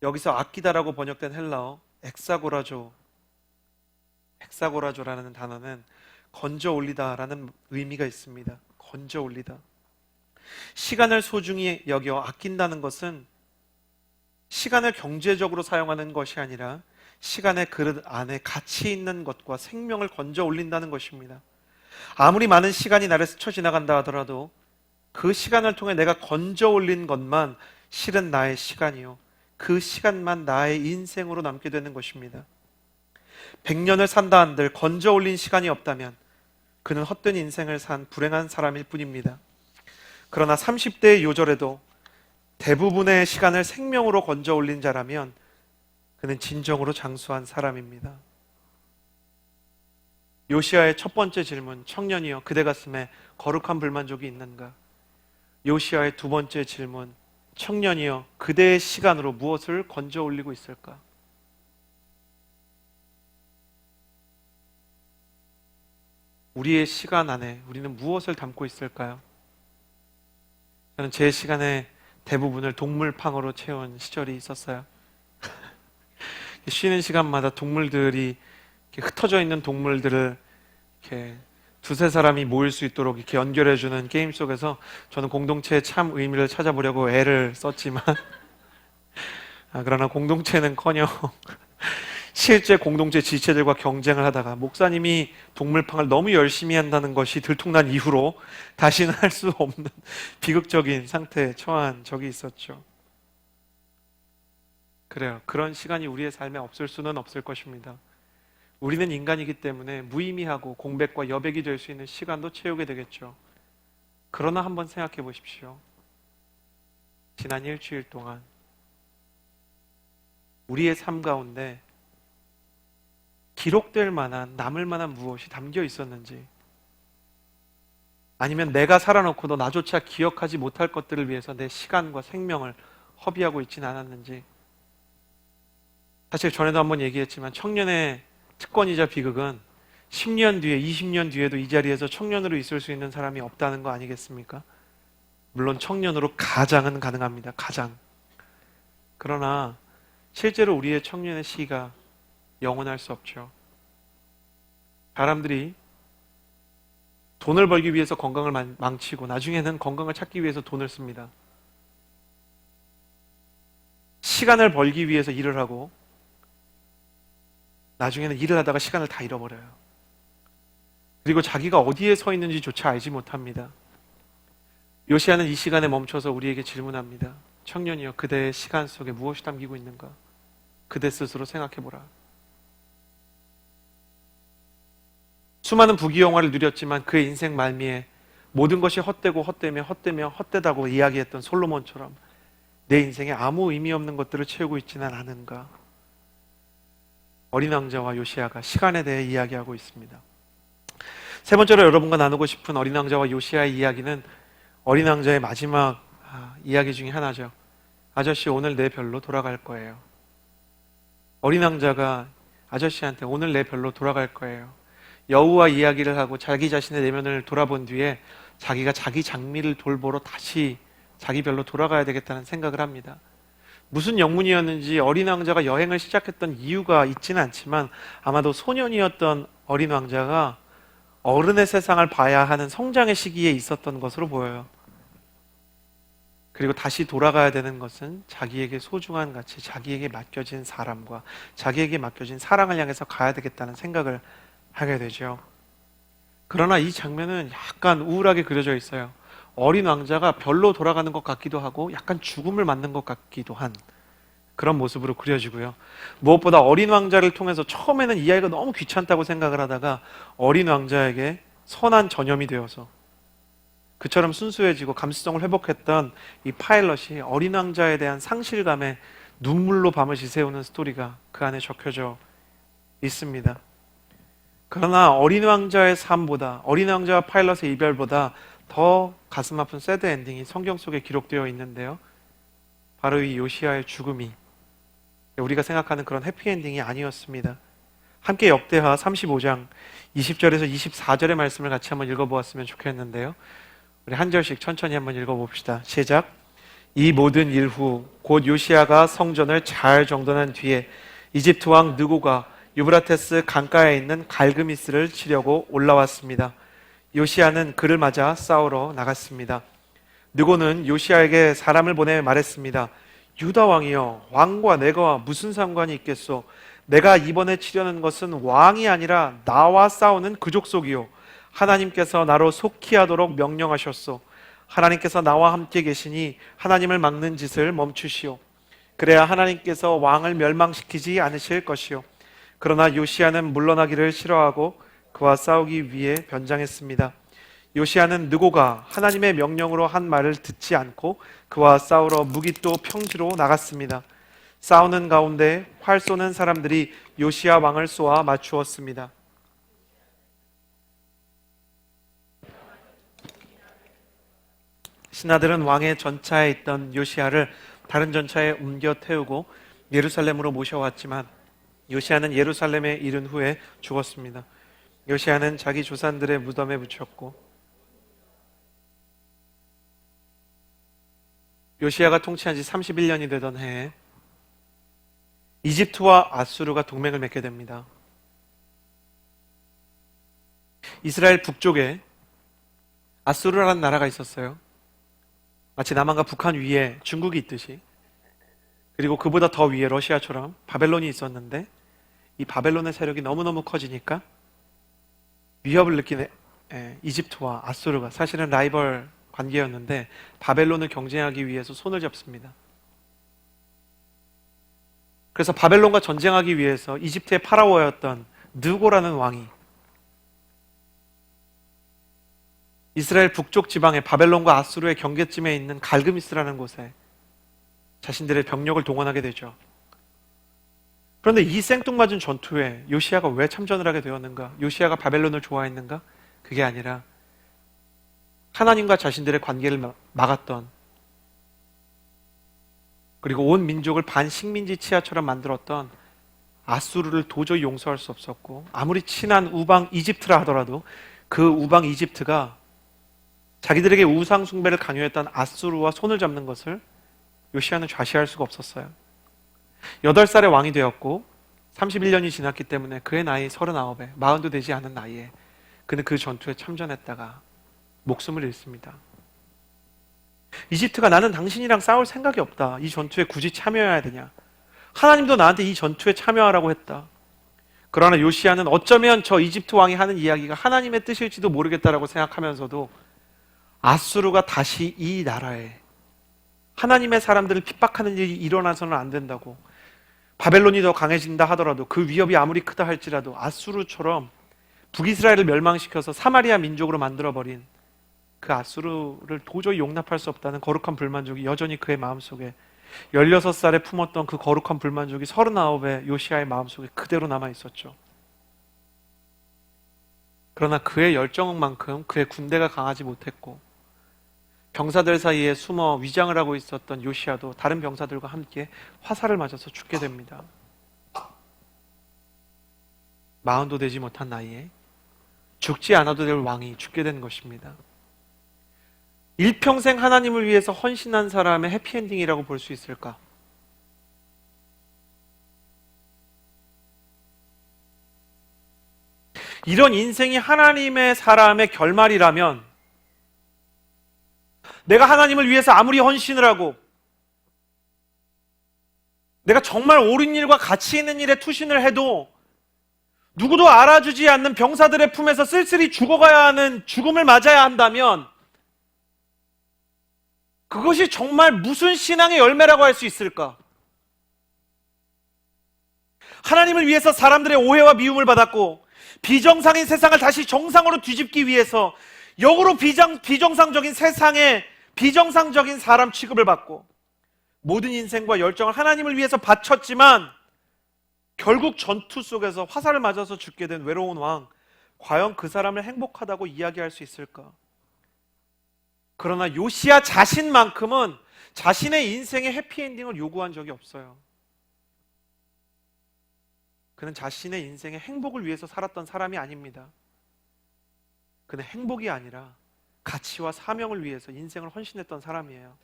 여기서 아끼다라고 번역된 헬라어 엑사고라조라는 단어는 건져 올리다라는 의미가 있습니다. 건져 올리다. 시간을 소중히 여겨 아낀다는 것은 시간을 경제적으로 사용하는 것이 아니라 시간의 그릇 안에 가치 있는 것과 생명을 건져 올린다는 것입니다. 아무리 많은 시간이 나를 스쳐 지나간다 하더라도 그 시간을 통해 내가 건져 올린 것만 실은 나의 시간이요, 그 시간만 나의 인생으로 남게 되는 것입니다. 100년을 산다 한들 건져 올린 시간이 없다면 그는 헛된 인생을 산 불행한 사람일 뿐입니다. 그러나 30대의 요절에도 대부분의 시간을 생명으로 건져 올린 자라면 그는 진정으로 장수한 사람입니다. 요시야의 첫 번째 질문, 청년이여 그대 가슴에 거룩한 불만족이 있는가? 요시야의 두 번째 질문, 청년이여 그대의 시간으로 무엇을 건져 올리고 있을까? 우리의 시간 안에 우리는 무엇을 담고 있을까요? 저는 제 시간의 대부분을 동물팡으로 채운 시절이 있었어요. 쉬는 시간마다 동물들이 이렇게 흩어져 있는 동물들을 이렇게 두세 사람이 모일 수 있도록 이렇게 연결해주는 게임 속에서 저는 공동체의 참 의미를 찾아보려고 애를 썼지만 그러나 공동체는커녕 실제 공동체 지체들과 경쟁을 하다가 목사님이 동물팡을 너무 열심히 한다는 것이 들통난 이후로 다시는 할 수 없는 비극적인 상태에 처한 적이 있었죠. 그래요. 그런 시간이 우리의 삶에 없을 수는 없을 것입니다. 우리는 인간이기 때문에 무의미하고 공백과 여백이 될 수 있는 시간도 채우게 되겠죠. 그러나 한번 생각해 보십시오. 지난 일주일 동안 우리의 삶 가운데 기록될 만한, 남을 만한 무엇이 담겨 있었는지, 아니면 내가 살아놓고도 나조차 기억하지 못할 것들을 위해서 내 시간과 생명을 허비하고 있지는 않았는지. 사실 전에도 한번 얘기했지만 청년의 특권이자 비극은 10년 뒤에, 20년 뒤에도 이 자리에서 청년으로 있을 수 있는 사람이 없다는 거 아니겠습니까? 물론 청년으로 가장은 가능합니다. 가장. 그러나 실제로 우리의 청년의 시기가 영원할 수 없죠. 사람들이 돈을 벌기 위해서 건강을 망치고 나중에는 건강을 찾기 위해서 돈을 씁니다. 시간을 벌기 위해서 일을 하고 나중에는 일을 하다가 시간을 다 잃어버려요. 그리고 자기가 어디에 서 있는지조차 알지 못합니다. 요시아는 이 시간에 멈춰서 우리에게 질문합니다. 청년이여, 그대의 시간 속에 무엇이 담기고 있는가? 그대 스스로 생각해보라. 수많은 부귀영화를 누렸지만 그의 인생 말미에 모든 것이 헛되고 헛되며 헛되며 헛되다고 이야기했던 솔로몬처럼 내 인생에 아무 의미 없는 것들을 채우고 있지는 않은가? 어린 왕자와 요시아가 시간에 대해 이야기하고 있습니다. 세 번째로 여러분과 나누고 싶은 어린 왕자와 요시아의 이야기는 어린 왕자의 마지막 이야기 중에 하나죠. 아저씨, 오늘 내 별로 돌아갈 거예요. 어린 왕자가 아저씨한테 오늘 내 별로 돌아갈 거예요. 여우와 이야기를 하고 자기 자신의 내면을 돌아본 뒤에 자기가 자기 장미를 돌보러 다시 자기 별로 돌아가야 되겠다는 생각을 합니다. 무슨 영문이었는지 어린 왕자가 여행을 시작했던 이유가 있지는 않지만 아마도 소년이었던 어린 왕자가 어른의 세상을 봐야 하는 성장의 시기에 있었던 것으로 보여요. 그리고 다시 돌아가야 되는 것은 자기에게 소중한 가치, 자기에게 맡겨진 사람과 자기에게 맡겨진 사랑을 향해서 가야 되겠다는 생각을 하게 되죠. 그러나 이 장면은 약간 우울하게 그려져 있어요. 어린 왕자가 별로 돌아가는 것 같기도 하고 약간 죽음을 맞는 것 같기도 한 그런 모습으로 그려지고요. 무엇보다 어린 왕자를 통해서 처음에는 이 아이가 너무 귀찮다고 생각을 하다가 어린 왕자에게 선한 전염이 되어서 그처럼 순수해지고 감수성을 회복했던 이 파일럿이 어린 왕자에 대한 상실감에 눈물로 밤을 지새우는 스토리가 그 안에 적혀져 있습니다. 그러나 어린 왕자의 삶보다, 어린 왕자와 파일럿의 이별보다 더 가슴 아픈 새드 엔딩이 성경 속에 기록되어 있는데요. 바로 이 요시아의 죽음이 우리가 생각하는 그런 해피엔딩이 아니었습니다. 함께 역대하 35장 20절에서 24절의 말씀을 같이 한번 읽어보았으면 좋겠는데요. 우리 한 절씩 천천히 한번 읽어봅시다. 시작. 이 모든 일 후 곧 요시아가 성전을 잘 정돈한 뒤에 이집트 왕 느고가 유브라테스 강가에 있는 갈그미스를 치려고 올라왔습니다. 요시아는 그를 맞아 싸우러 나갔습니다. 느고는 요시아에게 사람을 보내 말했습니다. 유다 왕이여, 왕과 내가 무슨 상관이 있겠소? 내가 이번에 치려는 것은 왕이 아니라 나와 싸우는 그 족속이요, 하나님께서 나로 속히하도록 명령하셨소. 하나님께서 나와 함께 계시니 하나님을 막는 짓을 멈추시오. 그래야 하나님께서 왕을 멸망시키지 않으실 것이요. 그러나 요시아는 물러나기를 싫어하고 그와 싸우기 위해 변장했습니다. 요시아는 느고가 하나님의 명령으로 한 말을 듣지 않고 그와 싸우러 무기또 평지로 나갔습니다. 싸우는 가운데 활 쏘는 사람들이 요시아 왕을 쏘아 맞추었습니다. 신하들은 왕의 전차에 있던 요시아를 다른 전차에 옮겨 태우고 예루살렘으로 모셔왔지만 요시아는 예루살렘에 이른 후에 죽었습니다. 요시아는 자기 조상들의 무덤에 묻혔고, 요시아가 통치한 지 31년이 되던 해에 이집트와 아수르가 동맹을 맺게 됩니다. 이스라엘 북쪽에 아수르라는 나라가 있었어요. 마치 남한과 북한 위에 중국이 있듯이, 그리고 그보다 더 위에 러시아처럼 바벨론이 있었는데 이 바벨론의 세력이 너무너무 커지니까 위협을 느낀 이집트와 아수르가 사실은 라이벌 관계였는데 바벨론을 경쟁하기 위해서 손을 잡습니다. 그래서 바벨론과 전쟁하기 위해서 이집트의 파라오였던 느고라는 왕이 이스라엘 북쪽 지방의 바벨론과 아수르의 경계쯤에 있는 갈그미스라는 곳에 자신들의 병력을 동원하게 되죠. 그런데 이 생뚱맞은 전투에 요시야가 왜 참전을 하게 되었는가? 요시야가 바벨론을 좋아했는가? 그게 아니라 하나님과 자신들의 관계를 막았던, 그리고 온 민족을 반식민지 치하처럼 만들었던 아수르를 도저히 용서할 수 없었고, 아무리 친한 우방 이집트라 하더라도 그 우방 이집트가 자기들에게 우상 숭배를 강요했던 아수르와 손을 잡는 것을 요시야는 좌시할 수가 없었어요. 8살에 왕이 되었고 31년이 지났기 때문에 그의 나이 39에, 40도 되지 않은 나이에 그는 그 전투에 참전했다가 목숨을 잃습니다. 이집트가 나는 당신이랑 싸울 생각이 없다, 이 전투에 굳이 참여해야 되냐, 하나님도 나한테 이 전투에 참여하라고 했다. 그러나 요시야는 어쩌면 저 이집트 왕이 하는 이야기가 하나님의 뜻일지도 모르겠다라고 생각하면서도 아수르가 다시 이 나라에 하나님의 사람들을 핍박하는 일이 일어나서는 안 된다고, 바벨론이 더 강해진다 하더라도, 그 위협이 아무리 크다 할지라도 아수르처럼 북이스라엘을 멸망시켜서 사마리아 민족으로 만들어버린 그 아수르를 도저히 용납할 수 없다는 거룩한 불만족이 여전히 그의 마음속에, 16살에 품었던 그 거룩한 불만족이 39의 요시야의 마음속에 그대로 남아있었죠. 그러나 그의 열정만큼 그의 군대가 강하지 못했고, 병사들 사이에 숨어 위장을 하고 있었던 요시야도 다른 병사들과 함께 화살을 맞아서 죽게 됩니다. 40도 되지 못한 나이에 죽지 않아도 될 왕이 죽게 된 것입니다. 일평생 하나님을 위해서 헌신한 사람의 해피엔딩이라고 볼 수 있을까? 이런 인생이 하나님의 사람의 결말이라면, 내가 하나님을 위해서 아무리 헌신을 하고 내가 정말 옳은 일과 가치 있는 일에 투신을 해도 누구도 알아주지 않는 병사들의 품에서 쓸쓸히 죽어가야 하는 죽음을 맞아야 한다면, 그것이 정말 무슨 신앙의 열매라고 할 수 있을까? 하나님을 위해서 사람들의 오해와 미움을 받았고, 비정상인 세상을 다시 정상으로 뒤집기 위해서 역으로 비정상적인 세상에 비정상적인 사람 취급을 받고, 모든 인생과 열정을 하나님을 위해서 바쳤지만 결국 전투 속에서 화살을 맞아서 죽게 된 외로운 왕, 과연 그 사람을 행복하다고 이야기할 수 있을까? 그러나 요시야 자신만큼은 자신의 인생의 해피엔딩을 요구한 적이 없어요. 그는 자신의 인생의 행복을 위해서 살았던 사람이 아닙니다. 그는 행복이 아니라 가치와 사명을 위해서 인생을 헌신했던 사람이에요.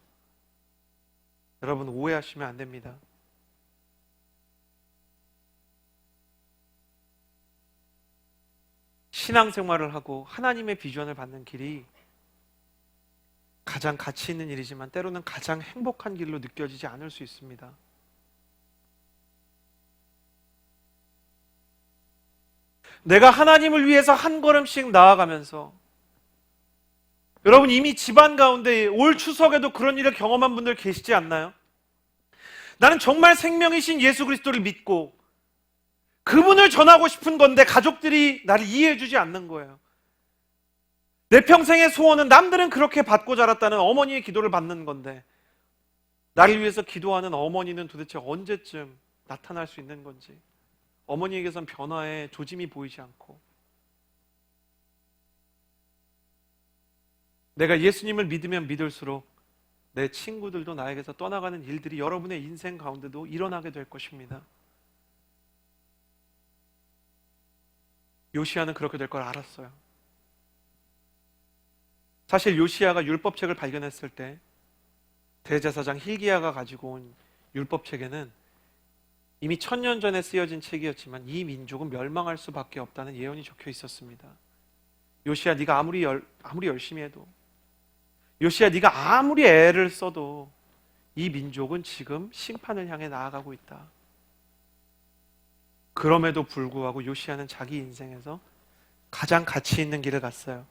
여러분, 오해하시면 안 됩니다. 신앙생활을 하고 하나님의 비전을 받는 길이 가장 가치 있는 일이지만 때로는 가장 행복한 길로 느껴지지 않을 수 있습니다. 내가 하나님을 위해서 한 걸음씩 나아가면서, 여러분 이미 집안 가운데 올 추석에도 그런 일을 경험한 분들 계시지 않나요? 나는 정말 생명이신 예수 그리스도를 믿고 그분을 전하고 싶은 건데 가족들이 나를 이해해 주지 않는 거예요. 내 평생의 소원은 남들은 그렇게 받고 자랐다는 어머니의 기도를 받는 건데, 나를 위해서 기도하는 어머니는 도대체 언제쯤 나타날 수 있는 건지, 어머니에게선 변화의 조짐이 보이지 않고, 내가 예수님을 믿으면 믿을수록 내 친구들도 나에게서 떠나가는 일들이 여러분의 인생 가운데도 일어나게 될 것입니다. 요시야는 그렇게 될 걸 알았어요. 사실 요시야가 율법책을 발견했을 때 대제사장 hil기야가 가지고 온 율법책에는 이미 1000년 전에 쓰여진 책이었지만 이 민족은 멸망할 수밖에 없다는 예언이 적혀 있었습니다. 요시야, 네가 아무리 열심히 해도, 요시야, 네가 아무리 애를 써도 이 민족은 지금 심판을 향해 나아가고 있다. 그럼에도 불구하고 요시야는 자기 인생에서 가장 가치 있는 길을 갔어요.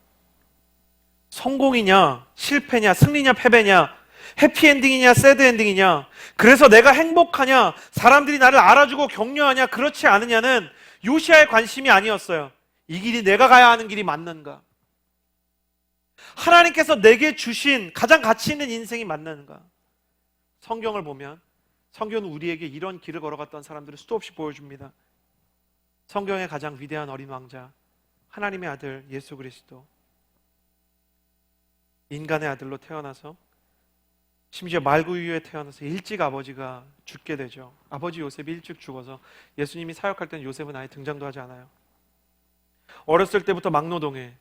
성공이냐, 실패냐, 승리냐, 패배냐, 해피엔딩이냐, 새드엔딩이냐, 그래서 내가 행복하냐, 사람들이 나를 알아주고 격려하냐, 그렇지 않으냐는 요시야의 관심이 아니었어요. 이 길이 내가 가야 하는 길이 맞는가? 하나님께서 내게 주신 가장 가치 있는 인생이 맞는가? 성경을 보면 성경은 우리에게 이런 길을 걸어갔던 사람들을 수도 없이 보여줍니다. 성경의 가장 위대한 어린 왕자, 하나님의 아들 예수 그리스도, 인간의 아들로 태어나서 심지어 말구유에 태어나서 일찍 아버지가 죽게 되죠. 아버지 요셉이 일찍 죽어서 예수님이 사역할 때는 요셉은 아예 등장도 하지 않아요. 어렸을 때부터 막노동에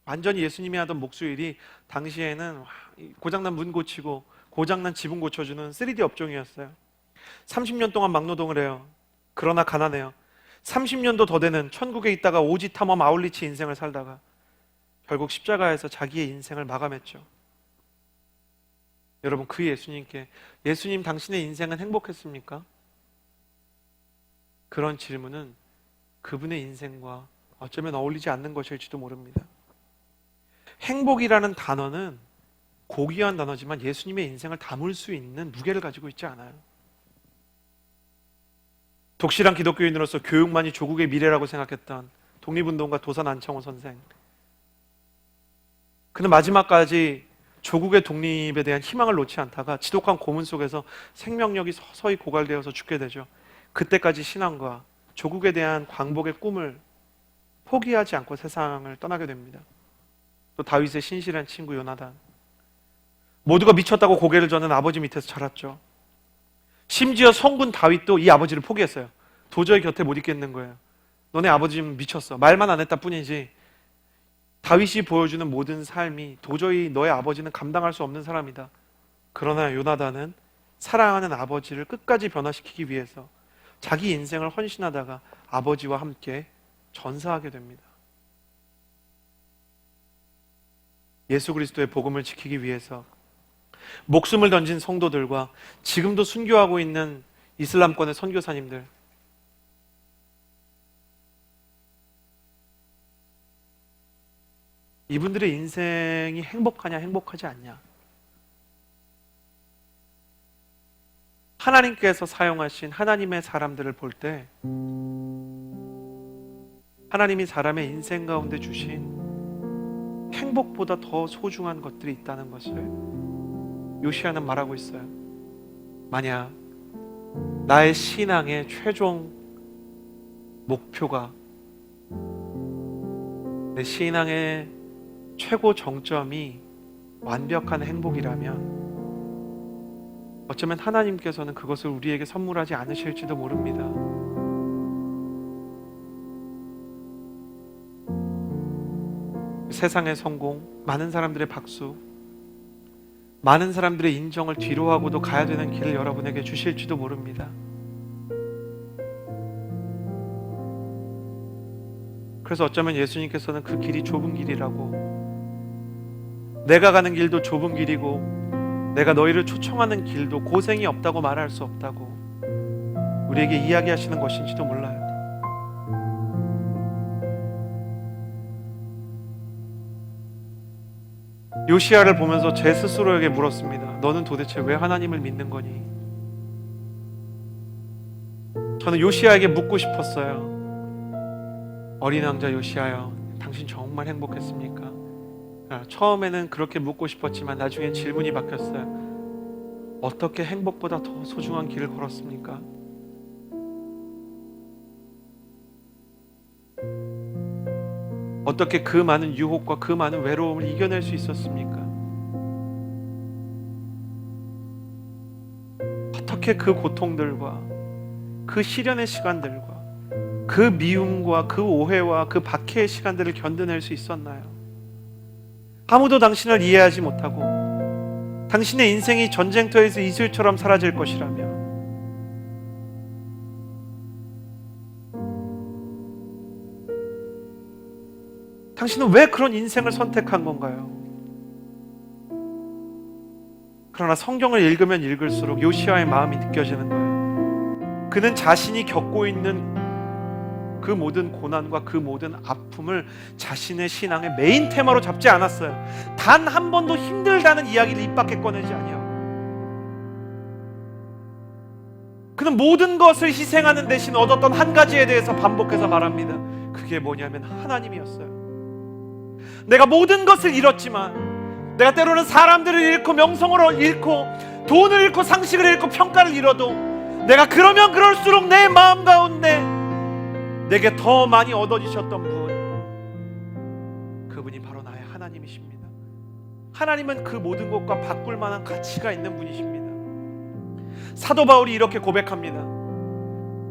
완전히 예수님이 하던 목수일이 당시에는 고장난 문 고치고 고장난 지붕 고쳐주는 3D 업종이었어요. 30년 동안 막노동을 해요. 그러나 가난해요. 30년도 더 되는 천국에 있다가 오지 탐험 아울리치 인생을 살다가 결국 십자가에서 자기의 인생을 마감했죠. 여러분, 그 예수님께 예수님 당신의 인생은 행복했습니까? 그런 질문은 그분의 인생과 어쩌면 어울리지 않는 것일지도 모릅니다. 행복이라는 단어는 고귀한 단어지만 예수님의 인생을 담을 수 있는 무게를 가지고 있지 않아요. 독실한 기독교인으로서 교육만이 조국의 미래라고 생각했던 독립운동가 도산 안창호 선생, 그는 마지막까지 조국의 독립에 대한 희망을 놓지 않다가 지독한 고문 속에서 생명력이 서서히 고갈되어서 죽게 되죠. 그때까지 신앙과 조국에 대한 광복의 꿈을 포기하지 않고 세상을 떠나게 됩니다. 또 다윗의 신실한 친구 요나단, 모두가 미쳤다고 고개를 저는 아버지 밑에서 자랐죠. 심지어 성군 다윗도 이 아버지를 포기했어요. 도저히 곁에 못 있겠는 거예요. 너네 아버지는 미쳤어. 말만 안 했다 뿐이지 다윗이 보여주는 모든 삶이 도저히 너의 아버지는 감당할 수 없는 사람이다. 그러나 요나단은 사랑하는 아버지를 끝까지 변화시키기 위해서 자기 인생을 헌신하다가 아버지와 함께 전사하게 됩니다. 예수 그리스도의 복음을 지키기 위해서 목숨을 던진 성도들과 지금도 순교하고 있는 이슬람권의 선교사님들, 이분들의 인생이 행복하냐 행복하지 않냐, 하나님께서 사용하신 하나님의 사람들을 볼 때 하나님이 사람의 인생 가운데 주신 행복보다 더 소중한 것들이 있다는 것을 요시야는 말하고 있어요. 만약 나의 신앙의 최종 목표가, 내 신앙의 최고 정점이 완벽한 행복이라면 어쩌면 하나님께서는 그것을 우리에게 선물하지 않으실지도 모릅니다. 세상의 성공, 많은 사람들의 박수, 많은 사람들의 인정을 뒤로하고도 가야 되는 길을 여러분에게 주실지도 모릅니다. 그래서 어쩌면 예수님께서는 그 길이 좁은 길이라고, 내가 가는 길도 좁은 길이고 내가 너희를 초청하는 길도 고생이 없다고 말할 수 없다고 우리에게 이야기하시는 것인지도 몰라요. 요시야를 보면서 제 스스로에게 물었습니다. 너는 도대체 왜 하나님을 믿는 거니? 저는 요시야에게 묻고 싶었어요. 어린 왕자 요시야여, 당신 정말 행복했습니까? 처음에는 그렇게 묻고 싶었지만 나중엔 질문이 바뀌었어요. 어떻게 행복보다 더 소중한 길을 걸었습니까? 어떻게 그 많은 유혹과 그 많은 외로움을 이겨낼 수 있었습니까? 어떻게 그 고통들과 그 시련의 시간들과 그 미움과 그 오해와 그 박해의 시간들을 견뎌낼 수 있었나요? 아무도 당신을 이해하지 못하고 당신의 인생이 전쟁터에서 이슬처럼 사라질 것이라며 당신은 왜 그런 인생을 선택한 건가요? 그러나 성경을 읽으면 읽을수록 요시야의 마음이 느껴지는 거예요. 그는 자신이 겪고 있는 그 모든 고난과 그 모든 아픔을 자신의 신앙의 메인 테마로 잡지 않았어요. 단 한 번도 힘들다는 이야기를 입 밖에 꺼내지 아니하고 그는 모든 것을 희생하는 대신 얻었던 한 가지에 대해서 반복해서 말합니다. 그게 뭐냐면 하나님이었어요. 내가 모든 것을 잃었지만, 내가 때로는 사람들을 잃고 명성을 잃고 돈을 잃고 상식을 잃고 평가를 잃어도 내가 그러면 그럴수록 내 마음 가운데 내게 더 많이 얻어지셨던 분, 그분이 바로 나의 하나님이십니다. 하나님은 그 모든 것과 바꿀 만한 가치가 있는 분이십니다. 사도 바울이 이렇게 고백합니다.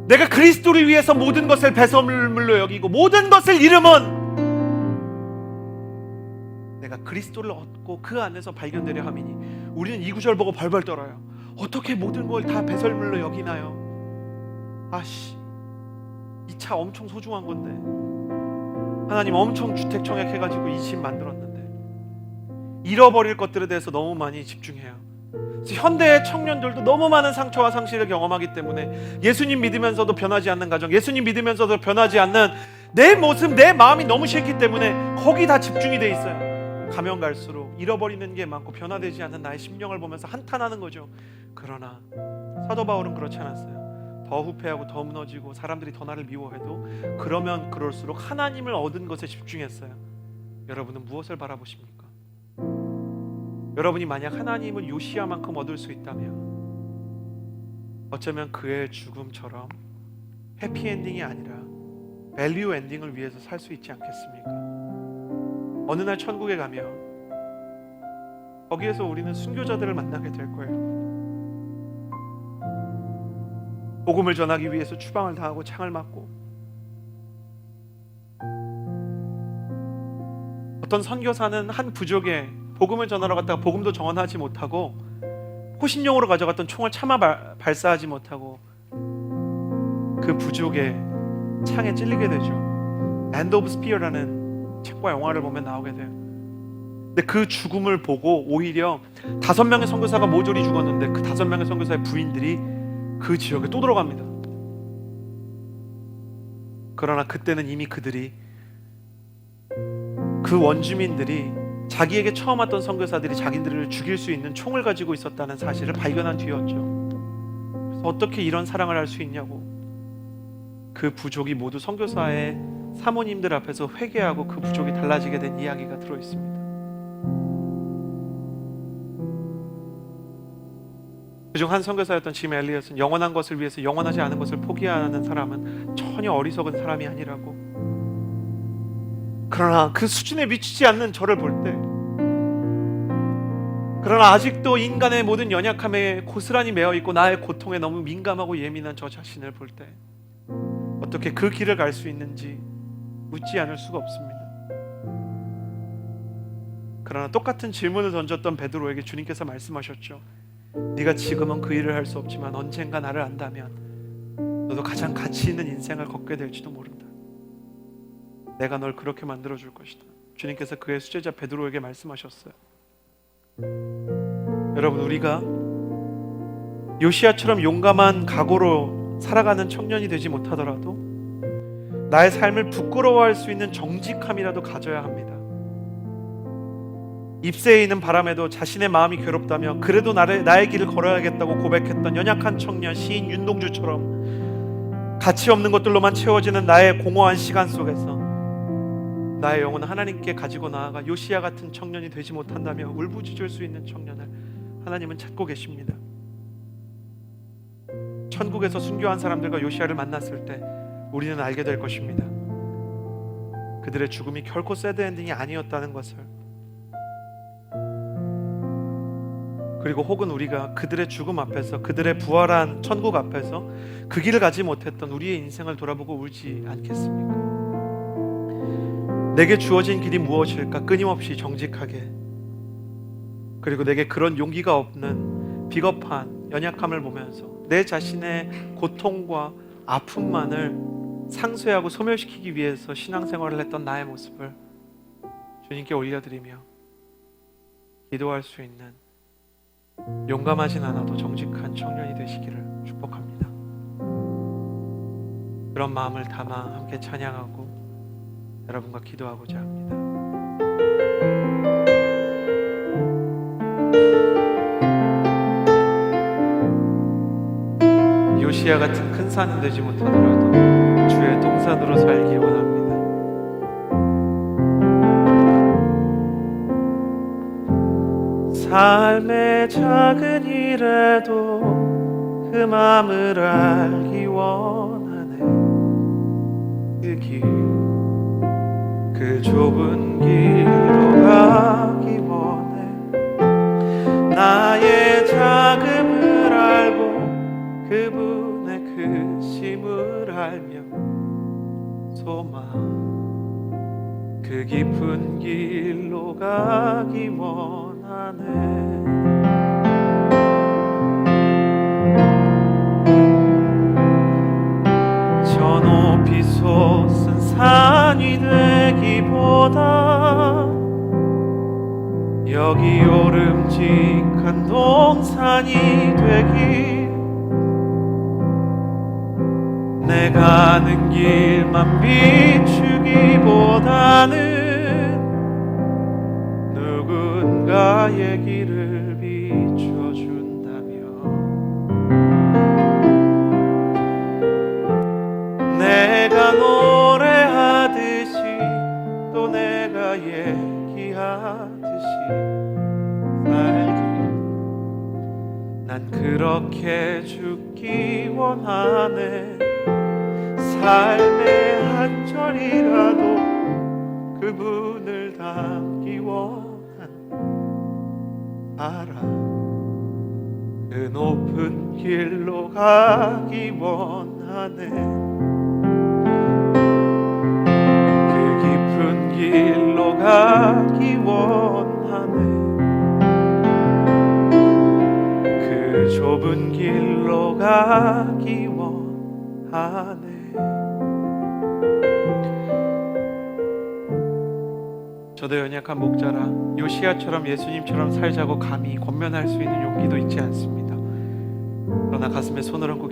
내가 그리스도를 위해서 모든 것을 배설물로 여기고 모든 것을 잃음은 내가 그리스도를 얻고 그 안에서 발견되려 함이니. 우리는 이 구절 보고 벌벌 떨어요. 어떻게 모든 걸 다 배설물로 여기나요? 이 차 엄청 소중한 건데, 하나님 엄청 주택 청약해가지고 이 집 만들었는데 잃어버릴 것들에 대해서 너무 많이 집중해요. 그래서 현대의 청년들도 너무 많은 상처와 상실을 경험하기 때문에 예수님 믿으면서도 변하지 않는 가정, 예수님 믿으면서도 변하지 않는 내 모습, 내 마음이 너무 싫기 때문에 거기 다 집중이 돼 있어요. 가면 갈수록 잃어버리는 게 많고 변화되지 않는 나의 심령을 보면서 한탄하는 거죠. 그러나 사도 바울은 그렇지 않았어요. 더 후패하고 더 무너지고 사람들이 더 나를 미워해도 그러면 그럴수록 하나님을 얻은 것에 집중했어요. 여러분은 무엇을 바라보십니까? 여러분이 만약 하나님을 요시야만큼 얻을 수 있다면 어쩌면 그의 죽음처럼 해피엔딩이 아니라 밸류 엔딩을 위해서 살 수 있지 않겠습니까? 어느 날 천국에 가면 거기에서 우리는 순교자들을 만나게 될 거예요. 복음을 전하기 위해서 추방을 당하고 창을 맞고, 어떤 선교사는 한 부족에 복음을 전하러 갔다가 복음도 전하지 못하고 호신용으로 가져갔던 총을 차마 발사하지 못하고 그 부족의 창에 찔리게 되죠. End of Spear라는 책과 영화를 보면 나오게 돼요. 근데 그 죽음을 보고 오히려 5명의 선교사가 모조리 죽었는데 그 5명의 선교사의 부인들이 그 지역에 또 들어갑니다. 그러나 그때는 이미 그들이, 그 원주민들이 자기에게 처음 왔던 선교사들이 자기들을 죽일 수 있는 총을 가지고 있었다는 사실을 발견한 뒤였죠. 그래서 어떻게 이런 사랑을 할 수 있냐고 그 부족이 모두 선교사의 사모님들 앞에서 회개하고 그 부족이 달라지게 된 이야기가 들어있습니다. 그중 한 선교사였던 짐 엘리엇은 영원한 것을 위해서 영원하지 않은 것을 포기하는 사람은 전혀 어리석은 사람이 아니라고. 그러나 그 수준에 미치지 않는 저를 볼 때, 그러나 아직도 인간의 모든 연약함에 고스란히 매어있고 나의 고통에 너무 민감하고 예민한 저 자신을 볼 때 어떻게 그 길을 갈 수 있는지 묻지 않을 수가 없습니다. 그러나 똑같은 질문을 던졌던 베드로에게 주님께서 말씀하셨죠. 네가 지금은 그 일을 할 수 없지만 언젠가 나를 안다면 너도 가장 가치 있는 인생을 걷게 될지도 모른다. 내가 널 그렇게 만들어줄 것이다. 주님께서 그의 수제자 베드로에게 말씀하셨어요. 여러분, 우리가 요시야처럼 용감한 각오로 살아가는 청년이 되지 못하더라도 나의 삶을 부끄러워할 수 있는 정직함이라도 가져야 합니다. 입새에 있는 바람에도 자신의 마음이 괴롭다며 그래도 나의 길을 걸어야겠다고 고백했던 연약한 청년 시인 윤동주처럼 가치 없는 것들로만 채워지는 나의 공허한 시간 속에서 나의 영혼을 하나님께 가지고 나아가 요시야 같은 청년이 되지 못한다며 울부짖을 수 있는 청년을 하나님은 찾고 계십니다. 천국에서 순교한 사람들과 요시야를 만났을 때 우리는 알게 될 것입니다. 그들의 죽음이 결코 새드 엔딩이 아니었다는 것을. 그리고 혹은 우리가 그들의 죽음 앞에서, 그들의 부활한 천국 앞에서 그 길을 가지 못했던 우리의 인생을 돌아보고 울지 않겠습니까? 내게 주어진 길이 무엇일까? 끊임없이 정직하게, 그리고 내게 그런 용기가 없는 비겁한 연약함을 보면서 내 자신의 고통과 아픔만을 상쇄하고 소멸시키기 위해서 신앙생활을 했던 나의 모습을 주님께 올려드리며 기도할 수 있는 용감하진 않아도 정직한 청년이 되시기를 축복합니다. 그런 마음을 담아 함께 찬양하고 여러분과 기도하고자 합니다. 요시야 같은 큰 산은 되지 못하더라도 주의 동산으로 살기 원합니다. 삶의 작은 일에도 그 마음을 알기 원하네. 그 길, 그 좁은 길로 가기 원해. 나의 자금을 알고 그분의 크심을 알며 소망, 그 깊은 길로 가기 원하네. 저 높이 솟은 산이 되기보다 여기 오름직한 동산이 되길, 내 가는 길만 비추기보다는 누군가의 길을 비춰준다면 내가 노래하듯이 또 내가 얘기하듯이 살길, 난 그렇게 죽기 원하네. 삶의 한 절이라도 그분을 닮기 원한 알아. 그 높은 길로 가기 원하네. 그 깊은 길로 가기 원하네. 그 좁은 길로 가기 원하네. 저도 연약한 목자라 요시야처럼 예수님처럼 살자고 감히 권면할 수 있는 용기도 있지 않습니다. 그러나 가슴에 손을 얹고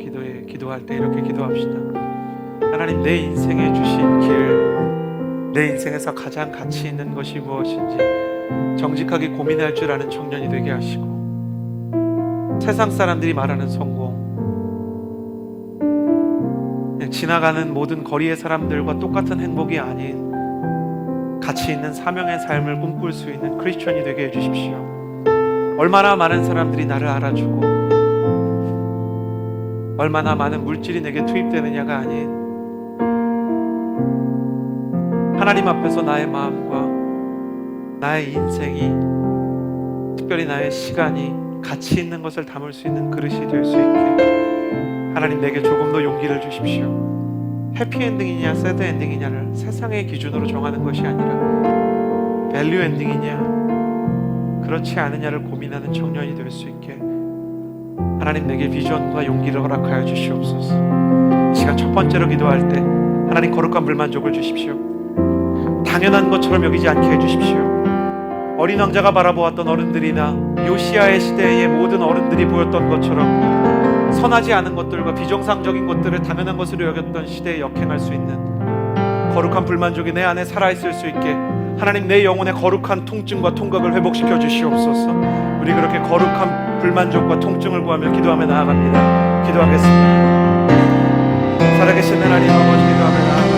기도할 때 이렇게 기도합시다. 하나님, 내 인생에 주신 길, 내 인생에서 가장 가치 있는 것이 무엇인지 정직하게 고민할 줄 아는 청년이 되게 하시고, 세상 사람들이 말하는 성공, 그냥 지나가는 모든 거리의 사람들과 똑같은 행복이 아닌 가치 있는 사명의 삶을 꿈꿀 수 있는 크리스천이 되게 해주십시오. 얼마나 많은 사람들이 나를 알아주고 얼마나 많은 물질이 내게 투입되느냐가 아닌, 하나님 앞에서 나의 마음과 나의 인생이, 특별히 나의 시간이 가치 있는 것을 담을 수 있는 그릇이 될 수 있게 하나님, 내게 조금 더 용기를 주십시오. 해피엔딩이냐 새드엔딩이냐를 세상의 기준으로 정하는 것이 아니라 밸류엔딩이냐 그렇지 않느냐를 고민하는 청년이 될 수 있게 하나님, 내게 비전과 용기를 허락하여 주시옵소서. 이 시간 첫 번째로 기도할 때 하나님, 거룩한 불만족을 주십시오. 당연한 것처럼 여기지 않게 해주십시오. 어린 왕자가 바라보았던 어른들이나 요시야의 시대의 모든 어른들이 보였던 것처럼 선하지 않은 것들과 비정상적인 것들을 당연한 것으로 여겼던 시대에 역행할 수 있는 거룩한 불만족이 내 안에 살아있을 수 있게 하나님, 내 영혼의 거룩한 통증과 통각을 회복시켜 주시옵소서. 우리 그렇게 거룩한 불만족과 통증을 구하며 기도하며 나아갑니다. 기도하겠습니다. 살아계신 하나님 아버지, 기도하며 나아갑니다.